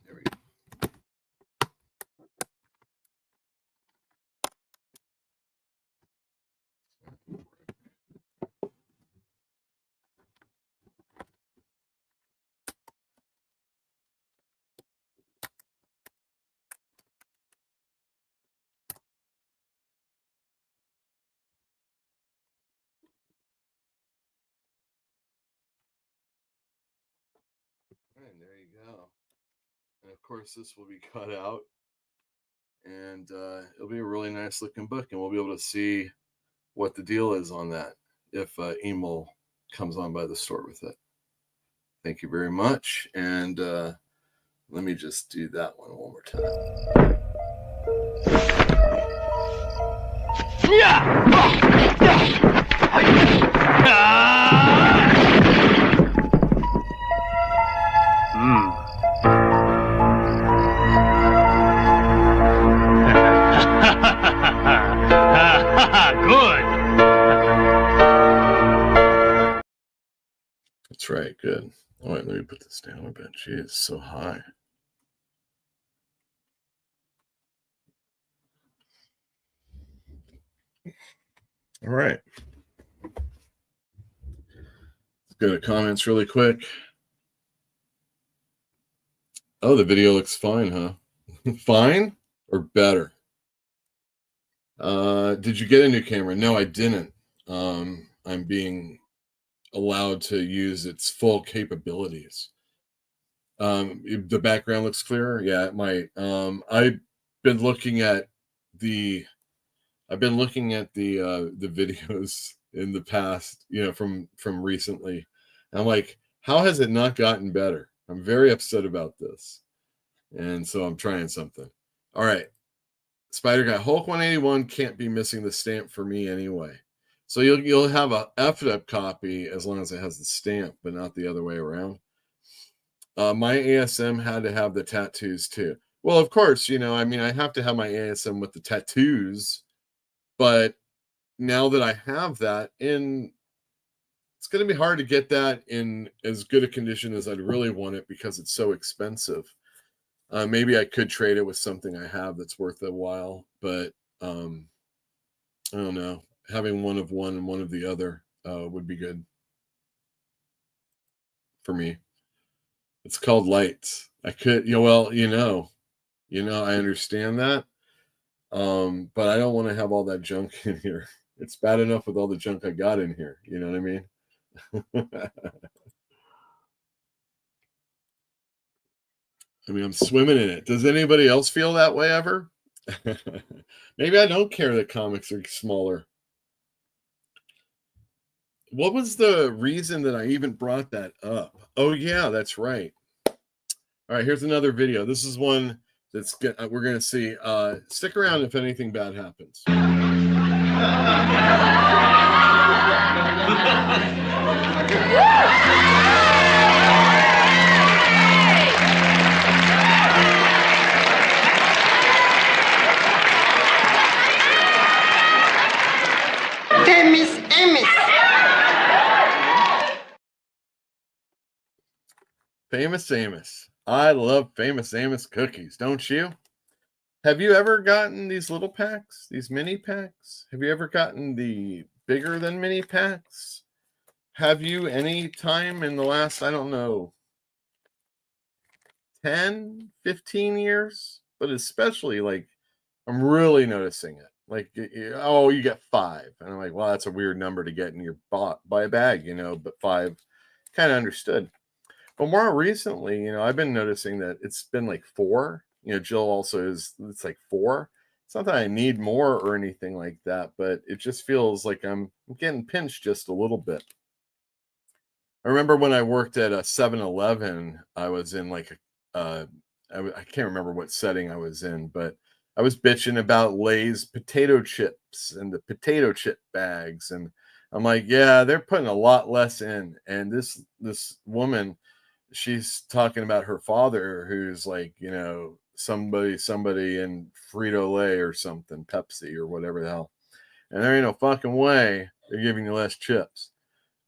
There we go. And there you go. And of course, this will be cut out, and it'll be a really nice looking book, and we'll be able to see what the deal is on that if Emil comes on by the store with it. Thank you very much, and let me just do that one more time. Good. That's right. Good. All right, let me put this down a bit. She is so high. All right. Let's go to comments really quick. Oh, the video looks fine, huh? Fine or better? Did you get a new camera? No, I didn't. I'm being allowed to use its full capabilities. The background looks clearer. Yeah, it might. I've been looking at the videos in the past, from recently. I'm like, how has it not gotten better? I'm very upset about this, and so I'm trying something. All right, Spider Guy Hulk 181 can't be missing the stamp for me anyway. So you'll have a effed up copy as long as it has the stamp, but not the other way around. My ASM had to have the tattoos too. Well, of course, I have to have my ASM with the tattoos, but now that I have that it's going to be hard to get that in as good a condition as I'd really want it because it's so expensive. Maybe I could trade it with something I have that's worth a while, but I don't know. Having one of one and one of the other would be good for me. It's called lights. I could, I understand that. But I don't want to have all that junk in here. It's bad enough with all the junk I got in here. You know what I mean? I'm swimming in it. Does anybody else feel that way ever? Maybe I don't care that comics are smaller. What was the reason that I even brought that up? Oh, yeah, that's right. All right, here's another video. This is one that's good. We're going to see. Stick around if anything bad happens. Famous Amos. I love Famous Amos cookies, don't you? Have you ever gotten these little packs, these mini packs? Have you ever gotten the bigger than mini packs. Have you any time in the last, I don't know, 10, 15 years? But especially like, I'm really noticing it. Like, oh, you get 5. And I'm like, well, that's a weird number to get in your buy a bag, but 5 kind of understood. But more recently, I've been noticing that it's been like 4. Jill also it's like 4. It's not that I need more or anything like that, but it just feels like I'm getting pinched just a little bit. I remember when I worked at a 7-Eleven, I was in like I can't remember what setting I was in, but I was bitching about Lay's potato chips and the potato chip bags. And I'm like, yeah, they're putting a lot less in. And this woman, she's talking about her father, who's like, somebody in Frito-Lay or something, Pepsi or whatever the hell. And there ain't no fucking way they're giving you less chips.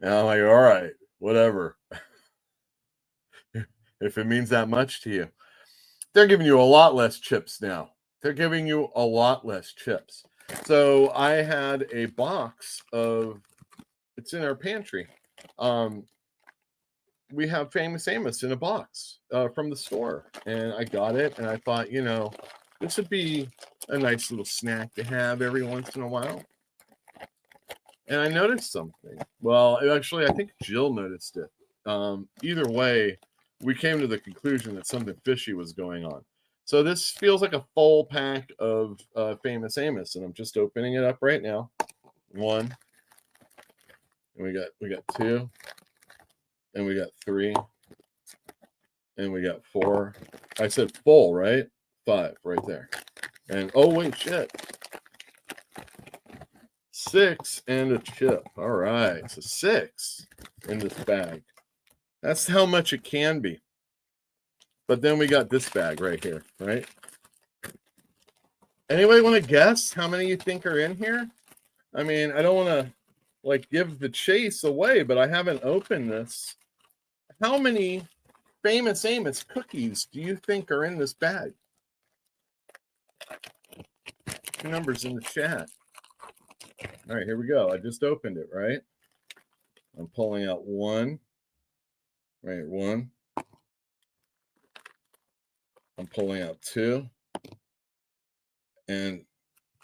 And I'm like, all right, whatever. If it means that much to you. They're giving you a lot less chips now. They're giving you a lot less chips. So I had a box of, it's in our pantry. We have Famous Amos in a box from the store. And I got it, and I thought, this would be a nice little snack to have every once in a while. And I noticed something. Well, actually, I think Jill noticed it. Either way, we came to the conclusion that something fishy was going on. So this feels like a full pack of Famous Amos, and I'm just opening it up right now. 1, and we got 2, and we got 3, and we got 4. I said full, right? 5 right there. And oh wait, shit. 6 and a chip. All right, so 6 in this bag. That's how much it can be. But then we got this bag right here, right? Anybody want to guess how many you think are in here? I mean, I don't want to like give the chase away, but I haven't opened this. How many Famous Amos cookies do you think are in this bag? Numbers in the chat. All right, here we go. I just opened it, right? I'm pulling out 1. Right, 1. I'm pulling out 2. And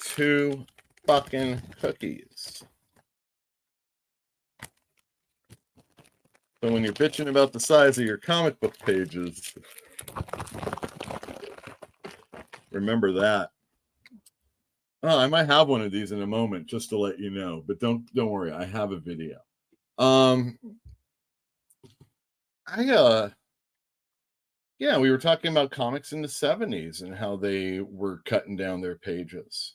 2 fucking cookies. So when you're bitching about the size of your comic book pages, remember that. Oh, I might have one of these in a moment just to let you know, but don't worry, I have a video. Yeah, we were talking about comics in the 70s and how they were cutting down their pages.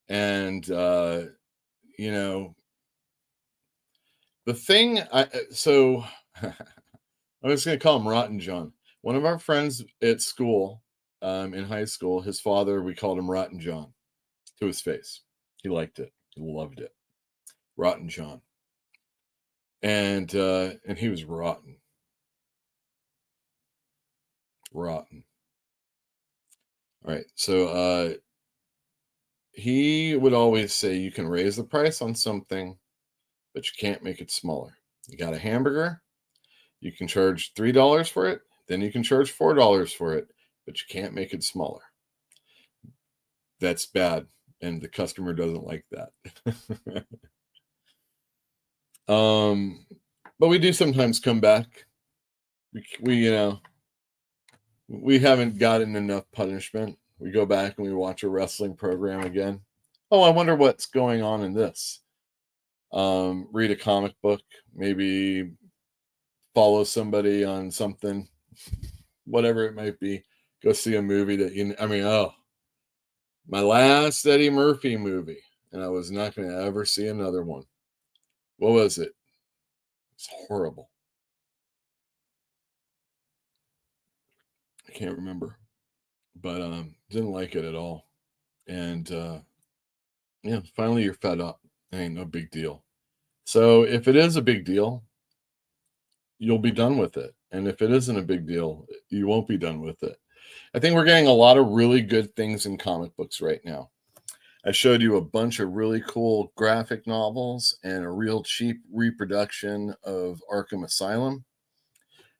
And the thing so I'm just going to call him Rotten John. One of our friends at school, in high school, his father, we called him Rotten John to his face. He liked it. He loved it. Rotten John. And he was rotten. Rotten. All right. So he would always say you can raise the price on something, but you can't make it smaller. You got a hamburger, you can charge $3 for it, then you can charge $4 for it, but you can't make it smaller. That's bad, and the customer doesn't like that. But we do sometimes come back. We haven't gotten enough punishment. We go back and we watch a wrestling program again. Oh, I wonder what's going on in this. Read a comic book, maybe follow somebody on something, whatever it might be. Go see a movie that my last Eddie Murphy movie, and I was not going to ever see another one. What was it? It's horrible. I can't remember, but didn't like it at all. And finally you're fed up. It ain't no big deal. So if it is a big deal, you'll be done with it. And if it isn't a big deal, you won't be done with it. I think we're getting a lot of really good things in comic books right now. I showed you a bunch of really cool graphic novels and a real cheap reproduction of Arkham Asylum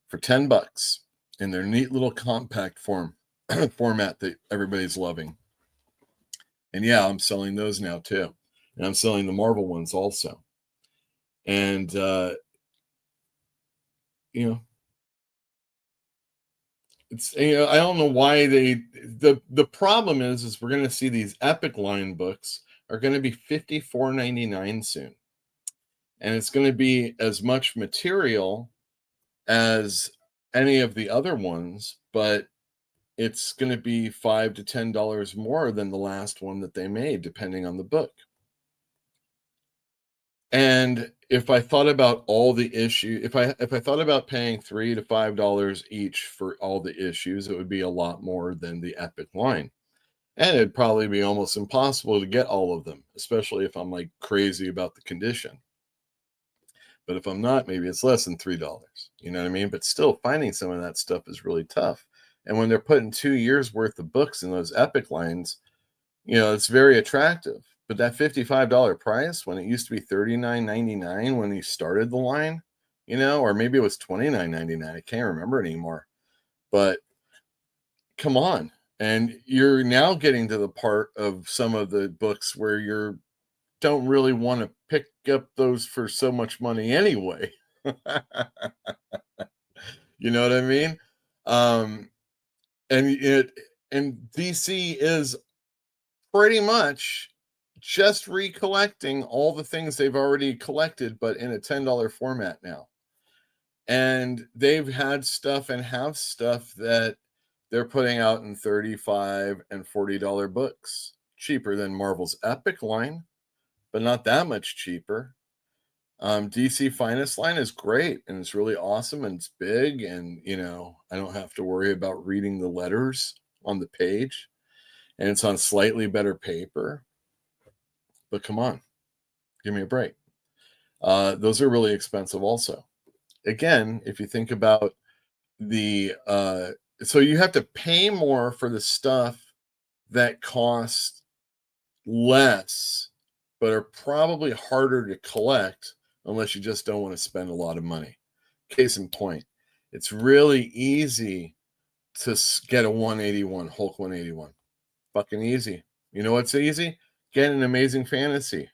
for $10 in their neat little compact format that everybody's loving. And yeah, I'm selling those now too. And I'm selling the Marvel ones also. And, you know, it's, you know, I don't know why the problem is we're going to see these Epic line books are going to be $54.99 soon. And it's going to be as much material as any of the other ones, but it's going to be $5 to $10 more than the last one that they made, depending on the book. And if I thought about all the issues, if I thought about paying $3 to $5 each for all the issues, it would be a lot more than the Epic line. And it'd probably be almost impossible to get all of them, especially if I'm like crazy about the condition. But if I'm not, maybe it's less than $3. You know what I mean? But still, finding some of that stuff is really tough. And when they're putting 2 years worth of books in those Epic lines, you know, it's very attractive. But that $55 price, when it used to be $39.99 when you started the line, you know, or maybe it was $29.99. I can't remember anymore. But come on. And you're now getting to the part of some of the books where you don't really want to pick up those for so much money anyway. You know what I mean? And DC is pretty much just recollecting all the things they've already collected, but in a $10 format now. And they've had stuff and have stuff that they're putting out in $35 and $40 books, cheaper than Marvel's Epic line, but not that much cheaper. DC Finest line is great, and it's really awesome, and it's big, and, you know, I don't have to worry about reading the letters on the page, and it's on slightly better paper. But come on, give me a break. Those are really expensive also. Again, if you think about the so you have to pay more for the stuff that costs less but are probably harder to collect unless you just don't want to spend a lot of money. Case in point, it's really easy to get a 181 Hulk 181. Fucking easy. You know what's easy? Get an Amazing Fantasy,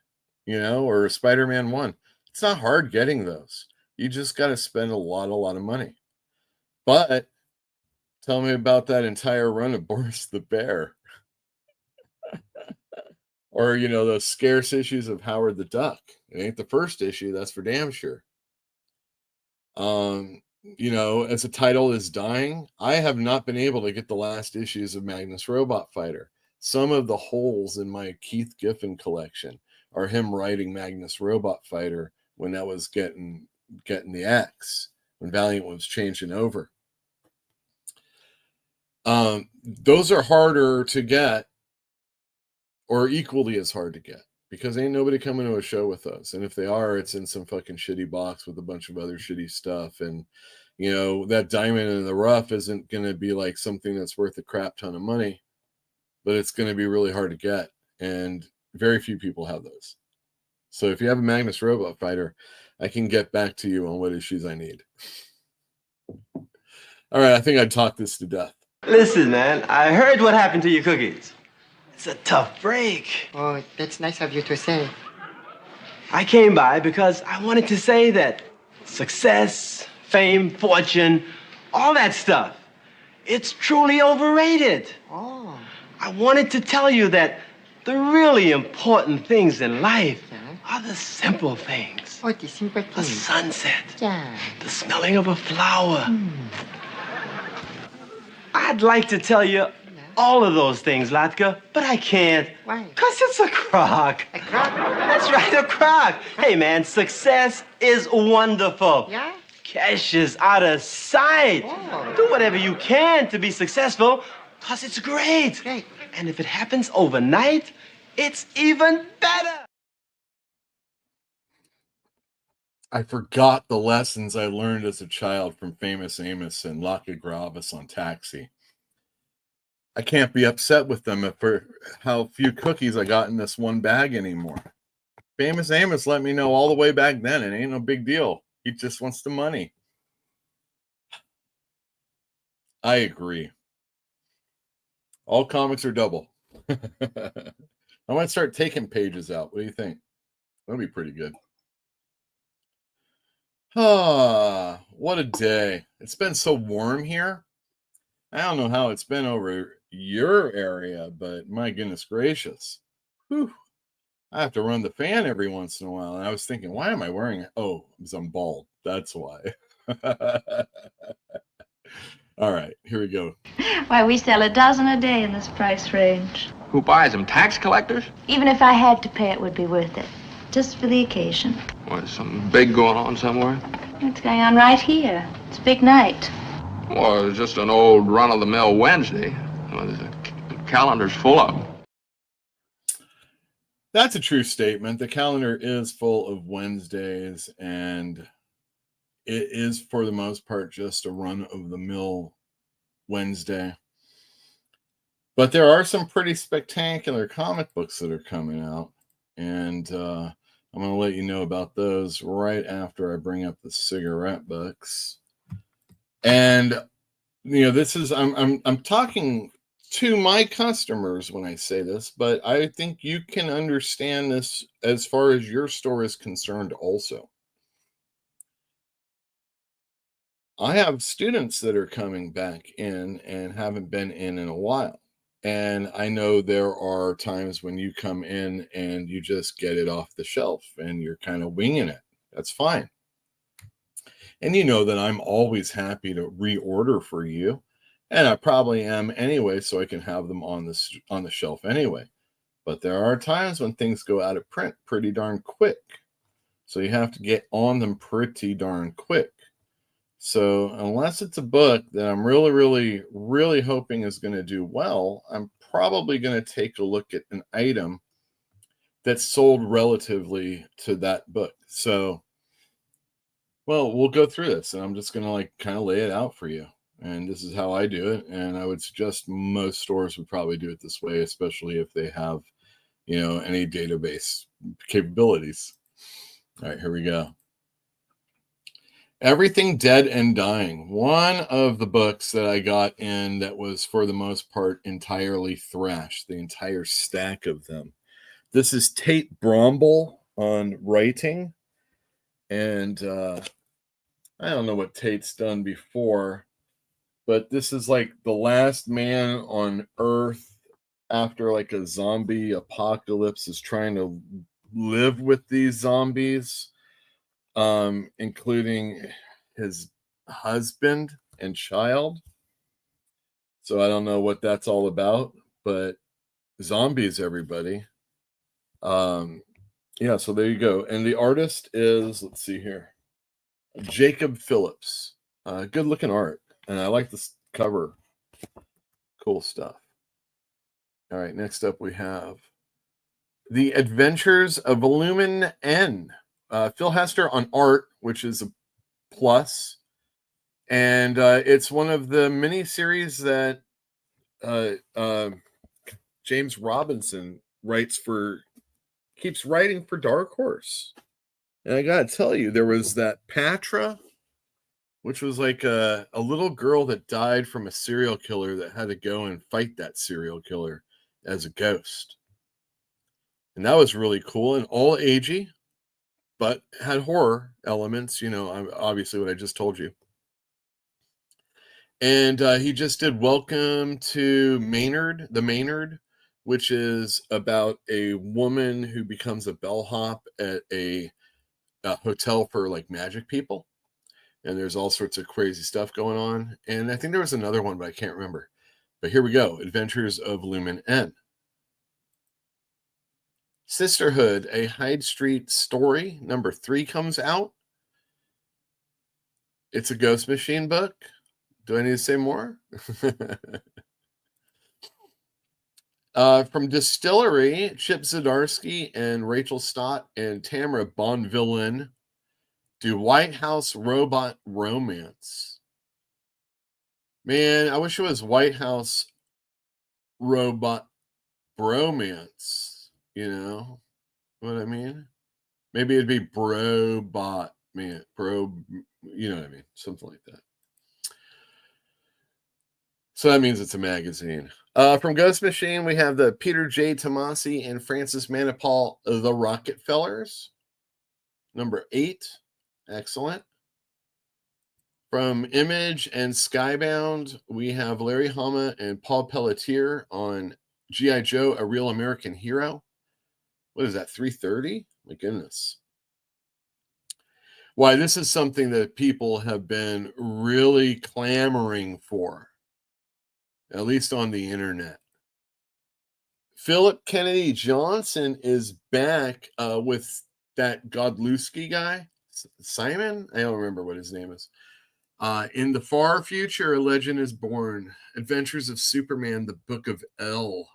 you know, or a Spider-Man 1. It's not hard getting those. You just got to spend a lot of money. But tell me about that entire run of Boris the Bear. Or, you know, those scarce issues of Howard the Duck. It ain't the first issue, that's for damn sure. You know, as a title is dying, I have not been able to get the last issues of Magnus Robot Fighter. Some of the holes in my Keith Giffen collection are him writing Magnus Robot Fighter when that was getting the axe, when Valiant was changing over. Those are harder to get, or equally as hard to get, because ain't nobody coming to a show with us. And if they are, it's in some fucking shitty box with a bunch of other shitty stuff. And, you know, that diamond in the rough isn't going to be like something that's worth a crap ton of money, but it's going to be really hard to get. And very few people have those. So if you have a Magnus Robot Fighter, I can get back to you on what issues I need. All right, I think I talked this to death. Listen, man, I heard what happened to your cookies. It's a tough break. Oh, that's nice of you to say. I came by because I wanted to say that success, fame, fortune, all that stuff, it's truly overrated. Oh. I wanted to tell you that the really important things in life are the simple things. Oh, the simple A things. sunset, Yeah. the smelling of a flower. I'd like to tell you all of those things, Latka, but I can't. Why? Because it's a crock. A crock? That's right, a crock. Hey, man, success is wonderful. Yeah? Cash is out of sight. Oh. Do whatever you can to be successful, because it's great. Great. And if it happens overnight, it's even better. I forgot the lessons I learned as a child from Famous Amos and Laka Gravis on Taxi. I can't be upset with them for how few cookies I got in this one bag anymore. Famous Amos let me know all the way back then. It ain't no big deal. He just wants the money. I agree. All comics are double. I might start taking pages out. What do you think? That'll be pretty good. Ah, what a day. It's been so warm here. I don't know how it's been over your area, but my goodness gracious. Whew. I have to run the fan every once in a while. And I was thinking, why am I wearing it? Oh, because I'm bald. That's why. All right, here we go. Why, we sell a dozen a day in this price range. Who buys them? Tax collectors? Even if I had to pay, it would be worth it. Just for the occasion. What, something big going on somewhere? What's going on right here? It's a big night. Well, it's just an old run-of-the-mill Wednesday. Well, the calendar's full of them. That's a true statement. The calendar is full of Wednesdays, and it is, for the most part, just a run-of-the-mill Wednesday. But there are some pretty spectacular comic books that are coming out, and I'm going to let you know about those right after I bring up the cigarette books. And this is I'm talking to my customers when I say this, but I think you can understand this as far as your store is concerned also. I have students that are coming back in and haven't been in a while. And I know there are times when you come in and you just get it off the shelf and you're kind of winging it. That's fine. And you know that I'm always happy to reorder for you. And I probably am anyway, so I can have them on the shelf anyway. But there are times when things go out of print pretty darn quick. So you have to get on them pretty darn quick. So unless it's a book that I'm really, really, really hoping is going to do well, I'm probably going to take a look at an item that's sold relatively to that book. So, well, we'll go through this, and I'm just going to kind of lay it out for you. And this is how I do it. And I would suggest most stores would probably do it this way, especially if they have, any database capabilities. All right, here we go. Everything Dead and Dying. One of the books that I got in that was, for the most part, entirely thrashed, the entire stack of them. This is Tate Bromble on writing. And I don't know what Tate's done before, but this is like the last man on Earth after a zombie apocalypse is trying to live with these zombies. Including his husband and child. So I don't know what that's all about, but zombies, everybody. Yeah, so there you go. And the artist is, let's see here, Jacob Phillips. Good looking art. And I like this cover. Cool stuff. All right, next up we have The Adventures of Lumen N. Phil Hester on art, which is a plus. And it's one of the mini-series that James Robinson keeps writing for Dark Horse. And I gotta tell you, there was that Patra, which was like a little girl that died from a serial killer that had to go and fight that serial killer as a ghost. And that was really cool and all agey, but had horror elements, obviously what I just told you. And he just did Welcome to Maynard, which is about a woman who becomes a bellhop at a hotel for magic people. And there's all sorts of crazy stuff going on. And I think there was another one, but I can't remember. But here we go. Adventures of Lumen N. Sisterhood, a Hyde Street story. Number 3 comes out. It's a Ghost Machine book. Do I need to say more? From Distillery, Chip Zdarsky and Rachel Stott and Tamara Bonvillain do White House Robot Romance. Man, I wish it was White House robot bromance. You know what I mean? Maybe it'd be brobot man, you know what I mean? Something like that. So that means it's a magazine. From Ghost Machine, we have the Peter J. Tomasi and Francis Manipal, The Rockefellers. Number 8. Excellent. From Image and Skybound, we have Larry Hama and Paul Pelletier on G.I. Joe, A Real American Hero. What is that, 330? My goodness. Why, this is something that people have been really clamoring for, at least on the internet. Philip Kennedy Johnson is back with that Godlewski guy, Simon? I don't remember what his name is. In the far future, a legend is born. Adventures of Superman, the Book of L.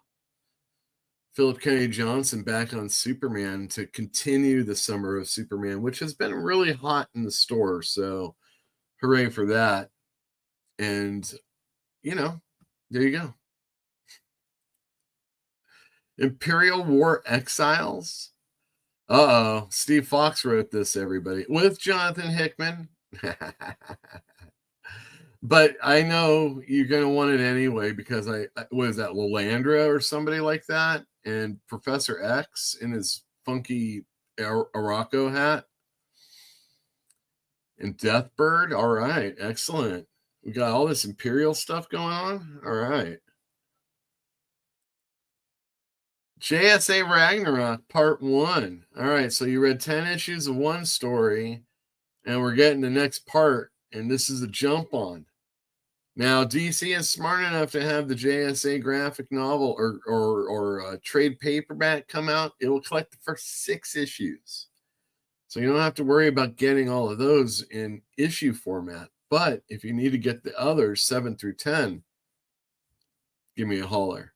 Philip Kennedy Johnson back on Superman to continue the summer of Superman, which has been really hot in the store. So hooray for that. And, you know, there you go. Imperial War Exiles. Uh-oh. Steve Fox wrote this, everybody, with Jonathan Hickman. But I know you're going to want it anyway because what is that, Lalandra or somebody like that? And Professor X in his funky Araco hat. And Deathbird. All right. Excellent. We got all this Imperial stuff going on. All right. JSA Ragnarok Part 1. All right. So you read 10 issues of one story, and we're getting the next part. And this is a jump on. Now, DC is smart enough to have the JSA graphic novel or trade paperback come out. It will collect the first 6 issues. So you don't have to worry about getting all of those in issue format. But if you need to get the others, 7 through 10, give me a holler.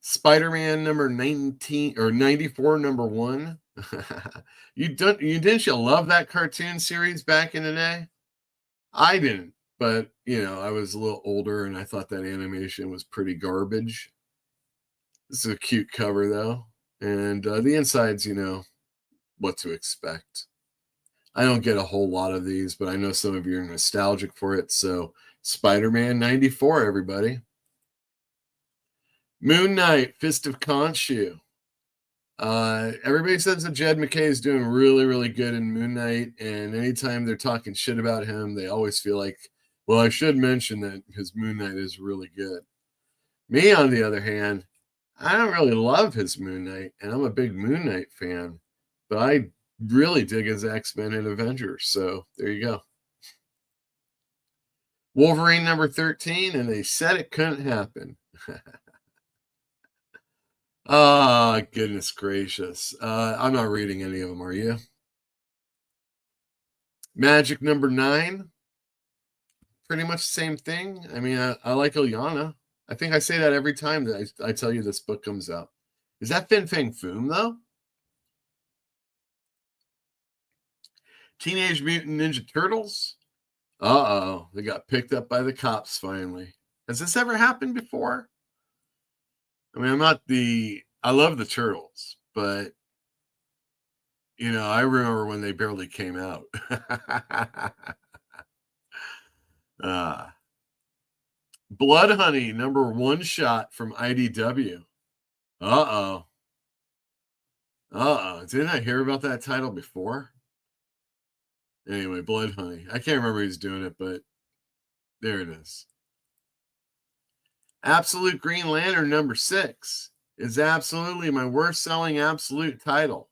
Spider-Man number 19 or 94, number 1. Didn't you love that cartoon series back in the day? I didn't, but you know, I was a little older and I thought that animation was pretty garbage. This is a cute cover though, and the insides, you know what to expect. I don't get a whole lot of these, but I know some of you are nostalgic for it. So Spider-Man 94, everybody. Moon Knight, Fist of Khonshu. Everybody says that Jed McKay is doing really, really good in Moon Knight, and anytime they're talking shit about him, they always feel like, well, I should mention that his Moon Knight is really good. Me, on the other hand, I don't really love his Moon Knight, and I'm a big Moon Knight fan, but I really dig his X-Men and Avengers, so there you go. Wolverine number 13, and they said it couldn't happen. Oh, goodness gracious. I'm not reading any of them, are you? Magic number 9. Pretty much the same thing. I mean, I like Ilyana. I think I say that every time that I tell you this book comes out. Is that Fin Fang Foom, though? Teenage Mutant Ninja Turtles? Uh-oh. They got picked up by the cops finally. Has this ever happened before? I mean, I love the Turtles, but, you know, I remember when they barely came out. Blood Honey, number 1 shot from IDW. Uh-oh. Didn't I hear about that title before? Anyway, Blood Honey. I can't remember who's doing it, but there it is. Absolute Green Lantern number 6 is absolutely my worst selling absolute title.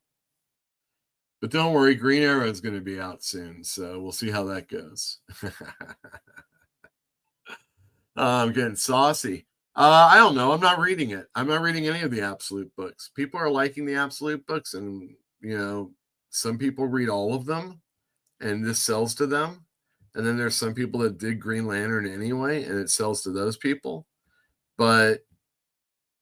But don't worry, Green Arrow is going to be out soon, so we'll see how that goes. I'm getting saucy. I don't know. I'm not reading it. I'm not reading any of the absolute books. People are liking the absolute books, and you know, some people read all of them, and this sells to them. And then there's some people that dig Green Lantern anyway, and it sells to those people. But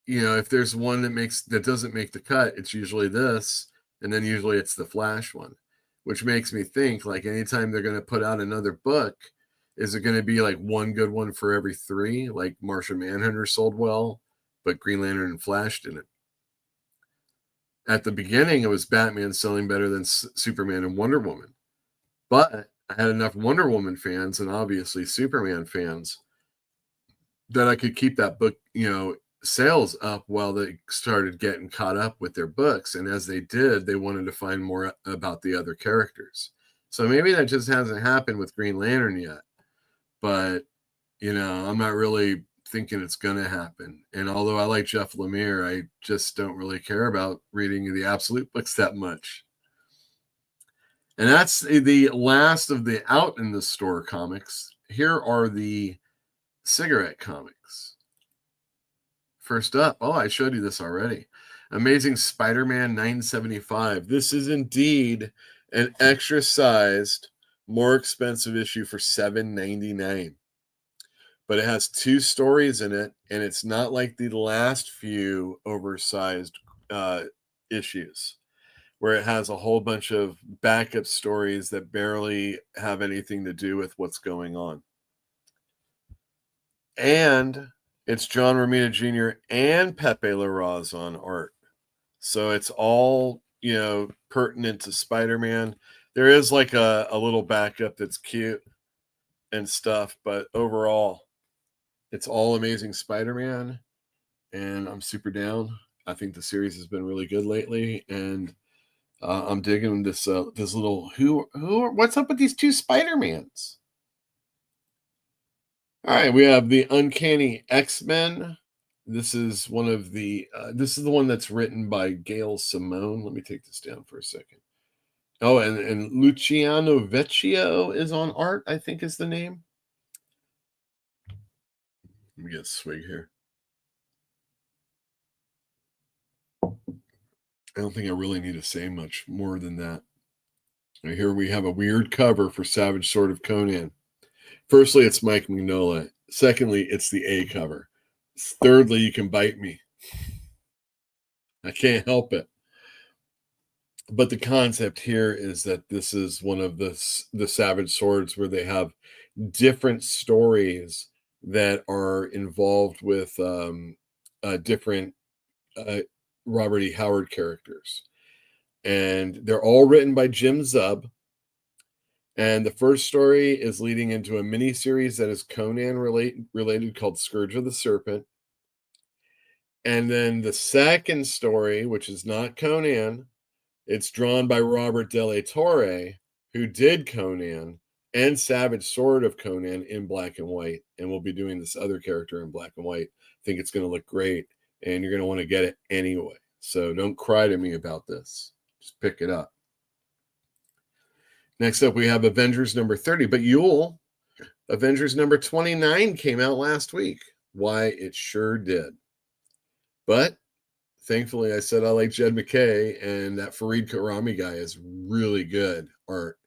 you know, if there's one that doesn't make the cut, it's usually this, and then usually it's the Flash one, which makes me think like anytime they're going to put out another book, Is it going to be like one good one for every 3, like Martian Manhunter sold well, but Green Lantern and Flash didn't? At the beginning, it was Batman selling better than Superman and Wonder Woman. But I had enough Wonder Woman fans and obviously Superman fans that I could keep that book, sales up while they started getting caught up with their books. And as they did, they wanted to find more about the other characters. So maybe that just hasn't happened with Green Lantern yet. But, I'm not really thinking it's going to happen. And although I like Jeff Lemire, I just don't really care about reading the Absolute books that much. And that's the last of the out in the store comics. Here are the cigarette comics. First up, I showed you this already. Amazing Spider-Man 975. This is indeed an extra sized, more expensive issue for $7.99. But it has 2 stories in it, and it's not like the last few oversized issues, where it has a whole bunch of backup stories that barely have anything to do with what's going on. And it's John Romita Jr. and Pepe Larraz on art. So it's all, pertinent to Spider-Man. There is like a little backup that's cute and stuff, but overall, it's all Amazing Spider-Man, and I'm super down. I think the series has been really good lately, and I'm digging this little what's up with these 2 Spider-Mans? All right, we have the Uncanny X-Men. This is one of the this is the one that's written by Gail Simone. Let me take this down for a second. Oh, and Luciano Vecchio is on art, I think is the name. Let me get a swig here. I don't think I really need to say much more than that. Right, here we have a weird cover for Savage Sword of Conan. Firstly, it's Mike Mignola. Secondly, it's the A cover. Thirdly, you can bite me. I can't help it. But the concept here is that this is one of the Savage Swords where they have different stories that are involved with different Robert E. Howard characters. And they're all written by Jim Zub. And the first story is leading into a mini-series that is Conan related called Scourge of the Serpent. And then the second story, which is not Conan, it's drawn by Robert De La Torre, who did Conan and Savage Sword of Conan in black and white. And we'll be doing this other character in black and white. I think it's going to look great, and you're going to want to get it anyway. So don't cry to me about this. Just pick it up. Next up, we have Avengers number 30. But Yule, Avengers number 29 came out last week. Why, it sure did. But thankfully, I said I like Jed McKay, and that Fareed Karami guy is really good art.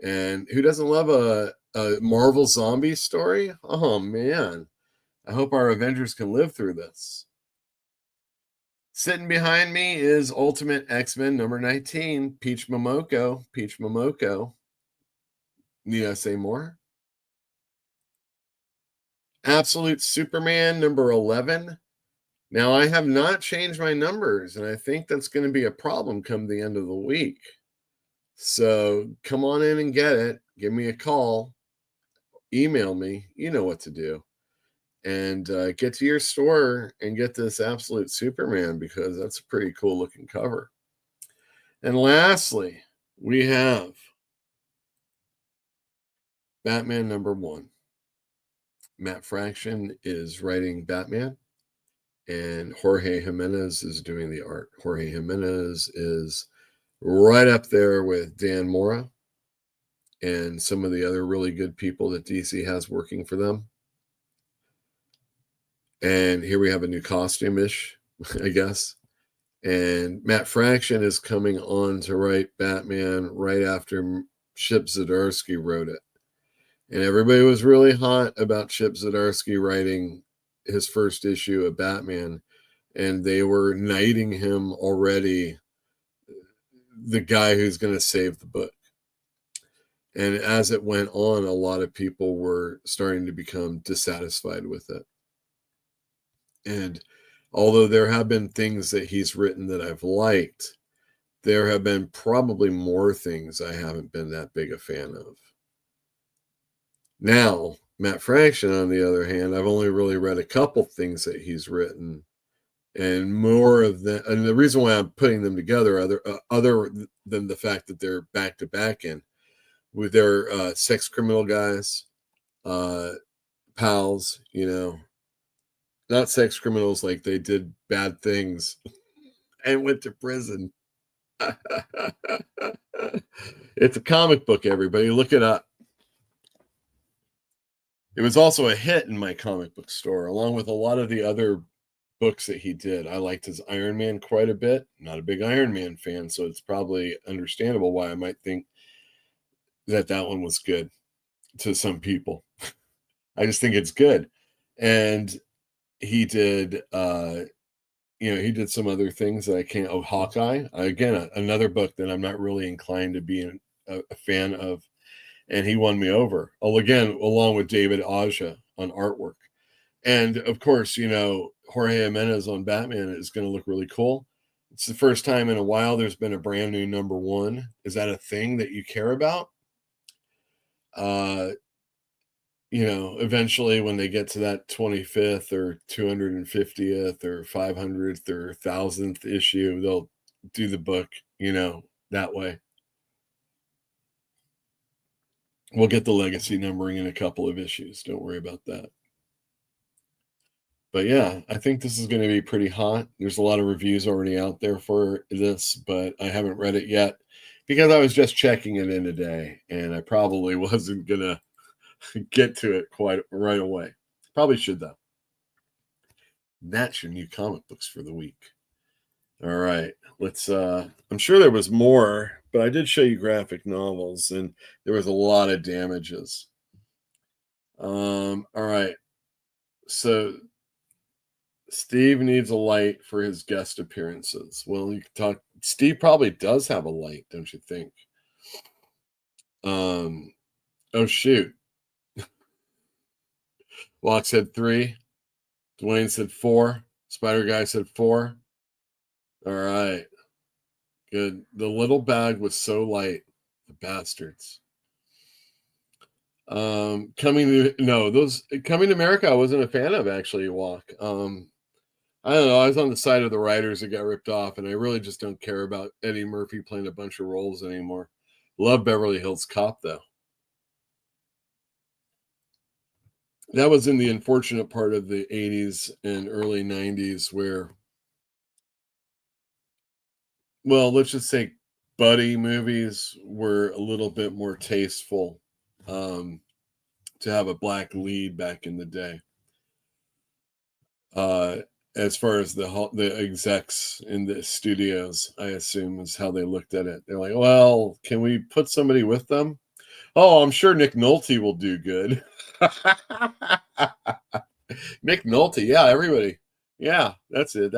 And who doesn't love a Marvel zombie story? Oh, man. I hope our Avengers can live through this. Sitting behind me is Ultimate X-Men number 19, Peach Momoko. Peach Momoko. Need I say more? Absolute Superman number 11. Now, I have not changed my numbers, and I think that's going to be a problem come the end of the week. So come on in and get it. Give me a call. Email me. You know what to do. And get to your store and get this Absolute Superman, because that's a pretty cool looking cover. And lastly, we have Batman number 1. Matt Fraction is writing Batman, and Jorge Jimenez is doing the art. Jorge Jimenez is right up there with Dan Mora and some of the other really good people that DC has working for them. And here we have a new costume-ish, I guess. And Matt Fraction is coming on to write Batman right after Chip Zdarsky wrote it. And everybody was really hot about Chip Zdarsky writing his first issue of Batman. And they were knighting him already, the guy who's going to save the book. And as it went on, a lot of people were starting to become dissatisfied with it. And although there have been things that he's written that I've liked, there have been probably more things I haven't been that big a fan of. Now, Matt Fraction, on the other hand, I've only really read a couple things that he's written, and more of them. And the reason why I'm putting them together, other than the fact that they're back to back in, with their sex criminal guys, pals, not sex criminals like they did bad things and went to prison. It's a comic book, everybody. Look it up. It was also a hit in my comic book store, along with a lot of the other books that he did. I liked his Iron Man quite a bit. Not a big Iron Man fan, so it's probably understandable why I might think that one was good to some people. I just think it's good. And he did, he did some other things that I can't. Oh, Hawkeye. Again, another book that I'm not really inclined to be a fan of. And he won me over. Oh, again, along with David Aja on artwork. And of course, Jorge Jimenez on Batman is going to look really cool. It's the first time in a while there's been a brand new #1. Is that a thing that you care about? Eventually when they get to that 25th or 250th or 500th or 1000th issue, they'll do the book, that way. We'll get the legacy numbering in a couple of issues. Don't worry about that. But yeah, I think this is going to be pretty hot. There's a lot of reviews already out there for this, but I haven't read it yet because I was just checking it in today, and I probably wasn't going to get to it quite right away. Probably should, though. That's your new comic books for the week. All right, let's I'm sure there was more, but I did show you graphic novels, and there was a lot of damages. All right, so Steve needs a light for his guest appearances. Well, you can talk. Steve probably does have a light, don't you think? Oh shoot. Walk said 3. Dwayne said 4. Spider Guy said 4. All right. Good. The little bag was so light. The bastards. Coming to America, I wasn't a fan of, actually, Walk. I don't know. I was on the side of the writers that got ripped off, and I really just don't care about Eddie Murphy playing a bunch of roles anymore. Love Beverly Hills Cop, though. That was in the unfortunate part of the 80s and early 90s where, well, let's just say buddy movies were a little bit more tasteful to have a black lead back in the day. As far as the execs in the studios, I assume is how they looked at it. They're like, well, can we put somebody with them? Oh, I'm sure Nick Nolte will do good. Nick Nolte, yeah, everybody. Yeah, that's it.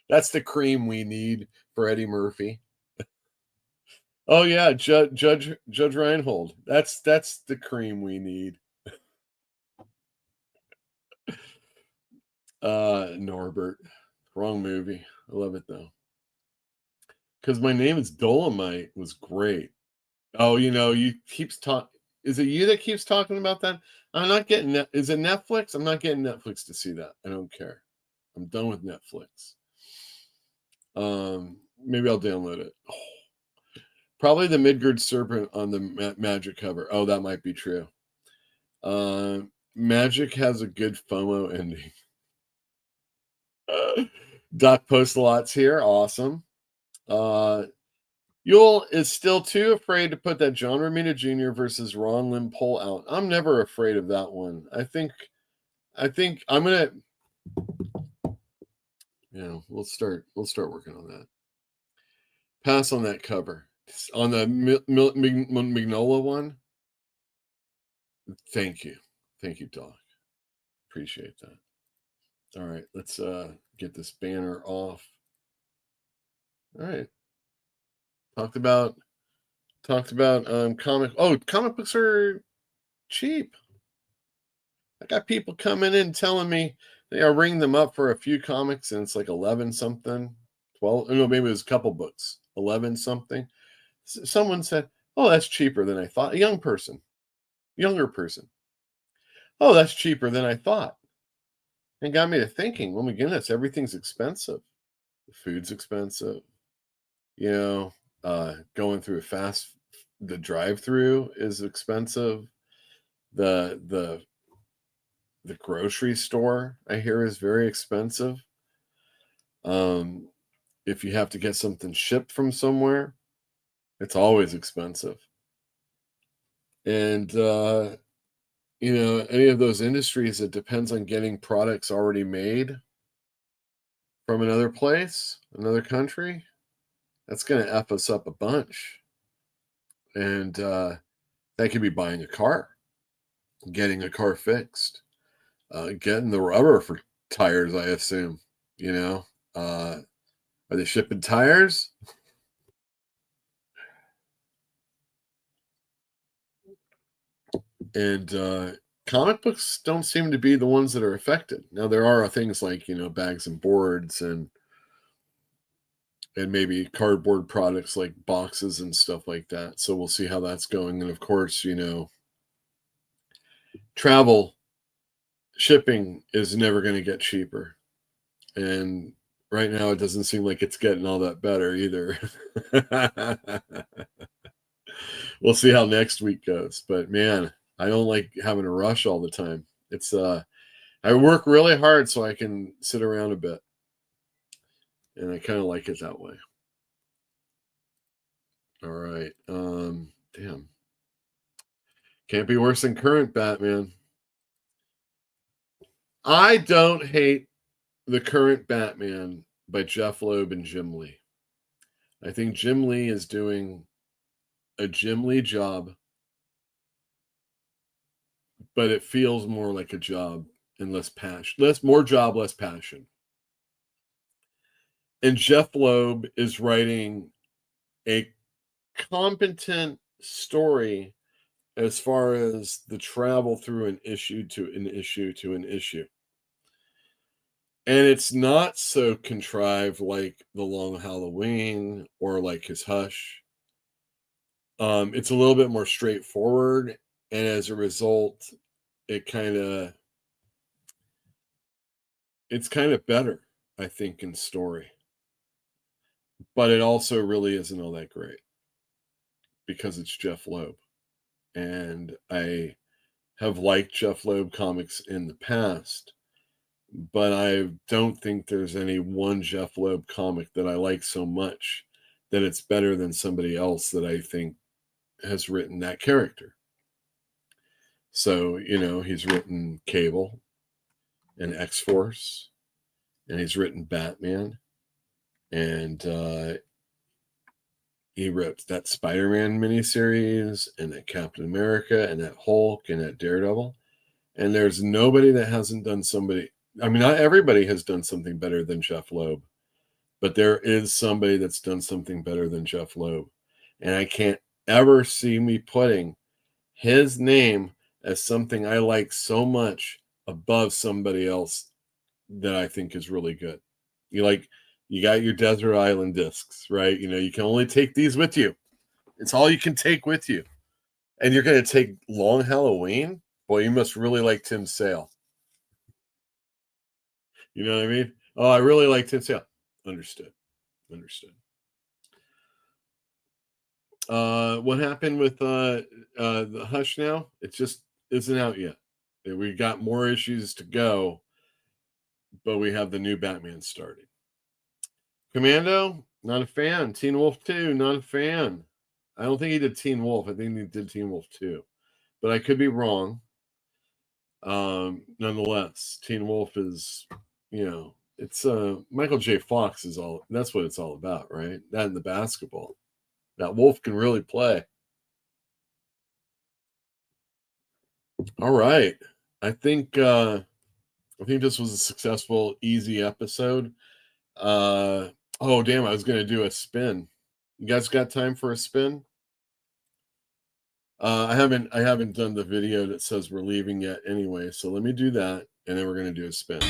That's the cream we need for Eddie Murphy. Oh yeah, Judge Reinhold. That's the cream we need. Norbert. Wrong movie. I love it though. Because My Name is Dolomite was great. Oh, you keeps talk. Is it you that keeps talking about that? I'm not getting that. Is it Netflix? I'm not getting Netflix to see that. I don't care. I'm done with Netflix. Maybe I'll download it. Oh, probably the Midgard Serpent on the Magic cover. Oh, that might be true. Magic has a good FOMO ending. Doc Post-a-Lot's here. Awesome. Yule is still too afraid to put that John Romita Jr. versus Ron Lim poll out. I'm never afraid of that one. I think I'm gonna. Yeah, we'll start working on that. Pass on that cover. On the Mignola one. Thank you, Doc. Appreciate that. All right, let's get this banner off. All right. Talked about talked about comic books are cheap. I got people coming in telling me they are ringing them up for a few comics and it's like 11 something, 12. No, maybe it was a couple books, 11 something. Someone said, "Oh, that's cheaper than I thought." A younger person. "Oh, that's cheaper than I thought." And got me to thinking, oh my goodness, everything's expensive. The food's expensive. You know, going through the drive-through is expensive. The grocery store, I hear, is very expensive. If you have to get something shipped from somewhere, it's always expensive. And any of those industries that depends on getting products already made from another place, another country, that's going to F us up a bunch. And that could be buying a car, getting a car fixed, getting the rubber for tires, I assume. Are they shipping tires? And comic books don't seem to be the ones that are affected. Now, there are things like, bags and boards and maybe cardboard products like boxes and stuff like that. So we'll see how that's going. And of course, travel shipping is never going to get cheaper. And right now it doesn't seem like it's getting all that better either. We'll see how next week goes. But man, I don't like having to rush all the time. It's I work really hard so I can sit around a bit. And I kind of like it that way. All right. Damn. Can't be worse than current Batman. I don't hate the current Batman by Jeff Loeb and Jim Lee. I think Jim Lee is doing a Jim Lee job, but it feels more like a job and less passion. More job, less passion. And Jeff Loeb is writing a competent story as far as the travel through an issue to an issue to an issue. And it's not so contrived like The Long Halloween or like his Hush. It's a little bit more straightforward. And as a result, it's kind of better, I think, in story. But it also really isn't all that great because it's Jeff Loeb. And I have liked Jeff Loeb comics in the past, but I don't think there's any one Jeff Loeb comic that I like so much that it's better than somebody else that I think has written that character. So, he's written Cable and X-Force, and he's written Batman, and he wrote that Spider-Man miniseries, and that Captain America, and that Hulk, and that Daredevil. And there's nobody that hasn't done not everybody has done something better than Jeff Loeb, but there is somebody that's done something better than Jeff Loeb. And I can't ever see me putting his name as something I like so much above somebody else that I think is really good. You got your Desert Island discs, right? You can only take these with you. It's all you can take with you. And you're going to take Long Halloween? Boy, you must really like Tim Sale. You know what I mean? Oh, I really like Tim Sale. Understood. What happened with the Hush now? It just isn't out yet. We got more issues to go, but we have the new Batman starting. Commando, not a fan. Teen Wolf 2, not a fan. I don't think he did Teen Wolf. I think he did Teen Wolf 2. But I could be wrong. Nonetheless, Teen Wolf is, it's Michael J. Fox that's what it's all about, right? That and the basketball. That Wolf can really play. All right. I think this was a successful, easy episode. Oh, damn, I was going to do a spin. You guys got time for a spin? I haven't done the video that says we're leaving yet anyway, so let me do that, and then we're going to do a spin.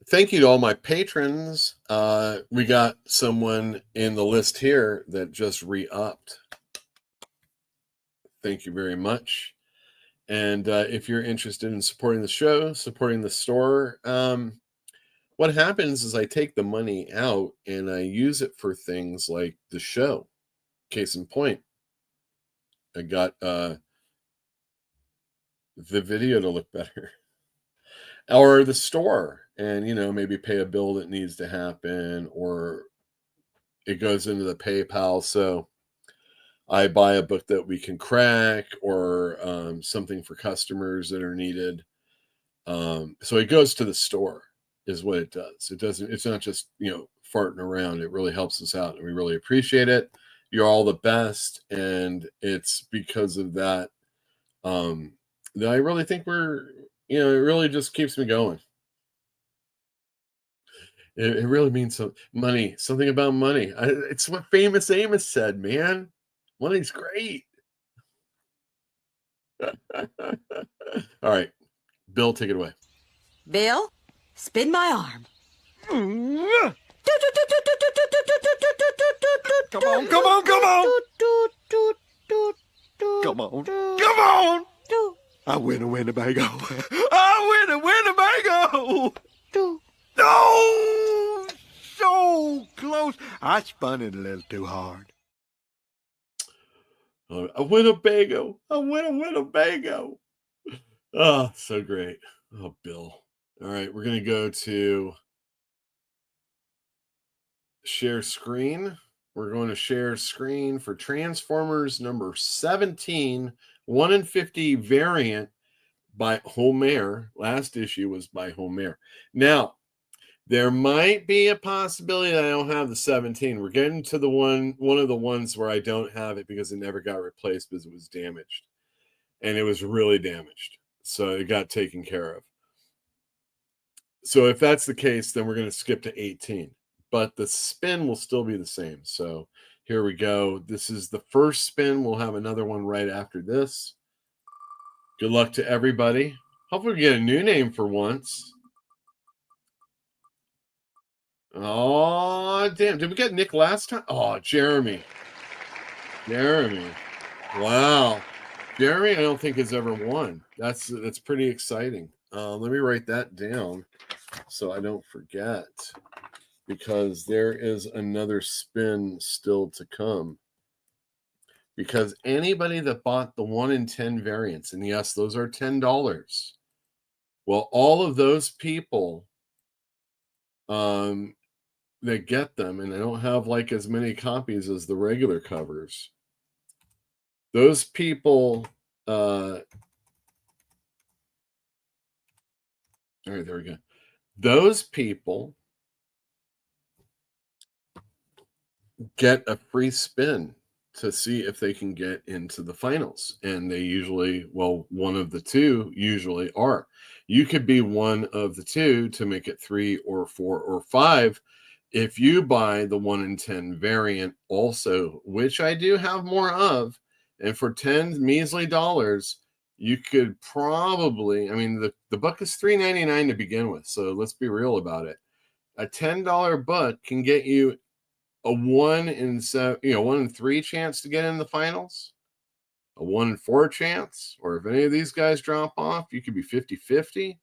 Thank you to all my patrons. We got someone in the list here that just re-upped. Thank you very much. And if you're interested in supporting the show, supporting the store, what happens is I take the money out and I use it for things like the show. Case in point, I got the video to look better. Or the store, and maybe pay a bill that needs to happen, or it goes into the PayPal. So I buy a book that we can crack, or something for customers that are needed. So it goes to the store is what it does. It's not just, farting around. It really helps us out, and we really appreciate it. You're all the best. And it's because of that, that I really think it really just keeps me going. It really means something about money. It's what Famous Amos said, man. Money's great. All right. Bill, take it away. Bill, spin my arm. Come on, come on, come on. Come on, come on. I win a Winnebago. I win a Winnebago. No, so close. I spun it a little too hard. A Winnebago. I win a Winnebago. Oh, so great. Oh, Bill. All right, we're going to go to share screen. We're going to share screen for Transformers number 17, 1 in 50 variant by Homer. Last issue was by Homer. Now, there might be a possibility that I don't have the 17. We're getting to the one of the ones where I don't have it because it never got replaced because it was damaged. And it was really damaged. So it got taken care of. So if that's the case, then we're going to skip to 18. But the spin will still be the same. So here we go. This is the first spin. We'll have another one right after this. Good luck to everybody. Hopefully we get a new name for once. Oh, damn. Did we get Nick last time? Oh, Jeremy. Wow. Jeremy, I don't think has ever won. That's pretty exciting. Let me write that down so I don't forget, because there is another spin still to come. Because anybody that bought the 1 in 10 variants, and yes, those are $10. Well, all of those people that get them, and they don't have like as many copies as the regular covers. Those people, all right, there we go. Those people get a free spin to see if they can get into the finals. And they usually, well, one of the two usually are. You could be one of the two to make it 3 or 4 or 5 if you buy the 1 in 10 variant also, which I do have more of. And for $10 measly, you could probably, I mean, the book is $3.99 to begin with. So let's be real about it. A $10 book can get you a 1 in 3 chance to get in the finals, a 1 in 4 chance, or if any of these guys drop off, you could be 50-50.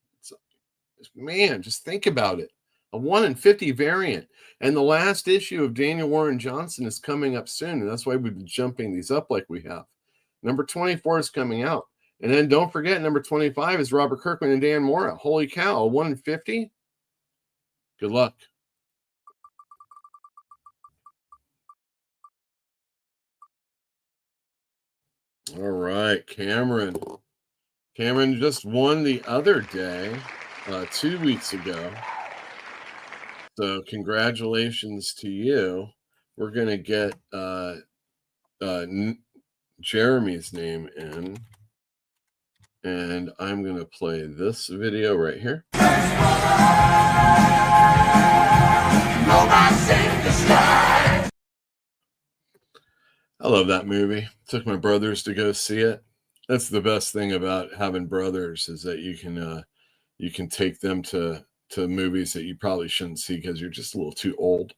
Man, just think about it. A 1 in 50 variant. And the last issue of Daniel Warren Johnson is coming up soon. And that's why we've been jumping these up like we have. Number 24 is coming out. And then don't forget, number 25 is Robert Kirkman and Dan Mora. Holy cow, a 1 in 50? Good luck. All right, Cameron. Cameron just won the other day, 2 weeks ago. So congratulations to you. We're going to get Jeremy's name in. And I'm going to play this video right here. I love that movie. Took my brothers to go see it. That's the best thing about having brothers is that you can take them to movies that you probably shouldn't see because you're just a little too old.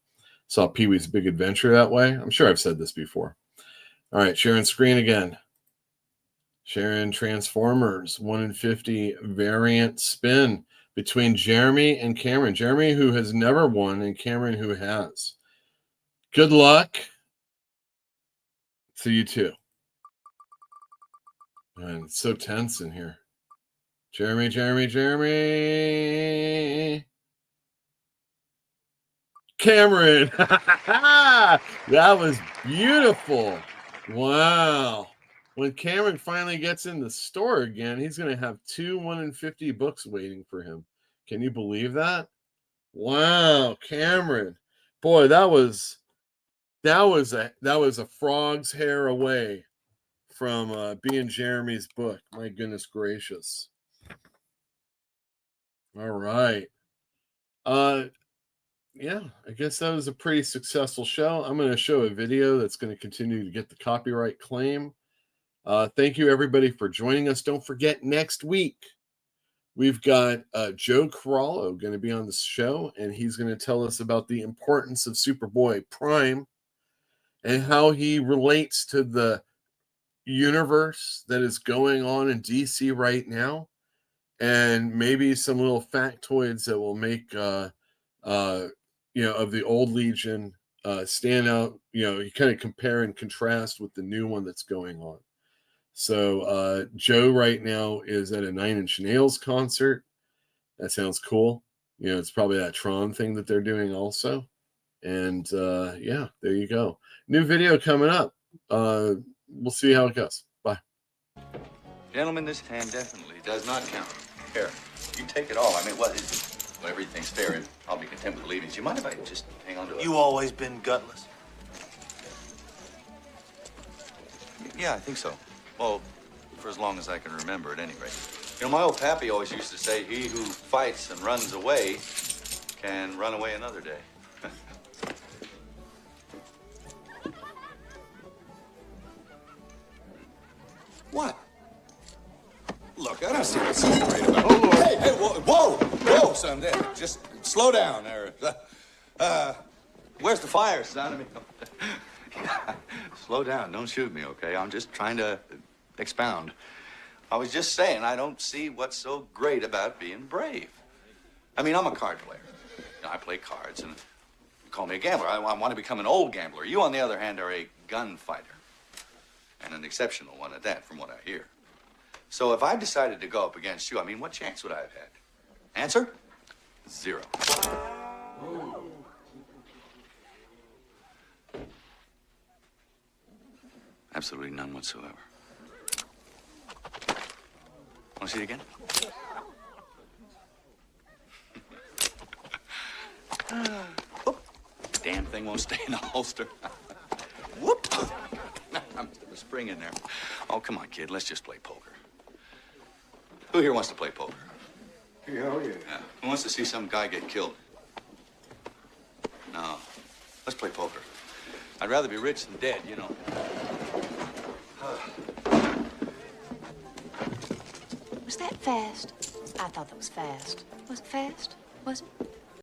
Saw Pee-wee's Big Adventure that way. I'm sure I've said this before. All right, sharing screen again. Sharing Transformers 1 in 50 variant spin between Jeremy and Cameron. Jeremy, who has never won, and Cameron, who has. Good luck to you too. Man, it's so tense in here. Jeremy. Cameron. That was beautiful. Wow. When Cameron finally gets in the store again, he's going to have 2 1 in 50 books waiting for him. Can you believe that? Wow, Cameron. Boy, that was a frog's hair away from being Jeremy's book. My goodness gracious. All right. Yeah, I guess that was a pretty successful show. I'm going to show a video that's going to continue to get the copyright claim. Thank you, everybody, for joining us. Don't forget, next week, we've got Joe Corallo going to be on the show, and he's going to tell us about the importance of Superboy Prime and how he relates to the universe that is going on in DC right now, and maybe some little factoids that will make of the old Legion stand out. You kind of compare and contrast with the new one that's going on. So Joe right now is at a 9 Inch Nails concert. That sounds cool. It's probably that Tron thing that they're doing also. And yeah, there you go. New video coming up. We'll see how it goes. Bye. Gentlemen, this hand definitely does not count. Here, you take it all. I mean, what is it? Well, everything's fair, and I'll be content with leaving. Do you mind if I just hang on to it? You always been gutless? Yeah, I think so. Well, for as long as I can remember, at any rate. My old pappy always used to say, he who fights and runs away can run away another day. What? Look, I don't see what's so great about it. Oh, Lord. Hey, whoa, son. Just slow down there. Where's the fire, son? I mean, slow down. Don't shoot me, okay? I'm just trying to expound. I was just saying I don't see what's so great about being brave. I mean, I'm a card player. I play cards, and you call me a gambler. I want to become an old gambler. You, on the other hand, are a gunfighter. And an exceptional one at that, from what I hear. So if I decided to go up against you, I mean, what chance would I have had? Answer? 0. Absolutely none whatsoever. Want to see it again? Whoop. Damn thing won't stay in the holster. Whoop. I'm a spring in there. Oh, come on, kid. Let's just play poker. Who here wants to play poker? Yeah. Who wants to see some guy get killed? No. Let's play poker. I'd rather be rich than dead, you know. Was that fast? I thought that was fast. Was it fast? Was it?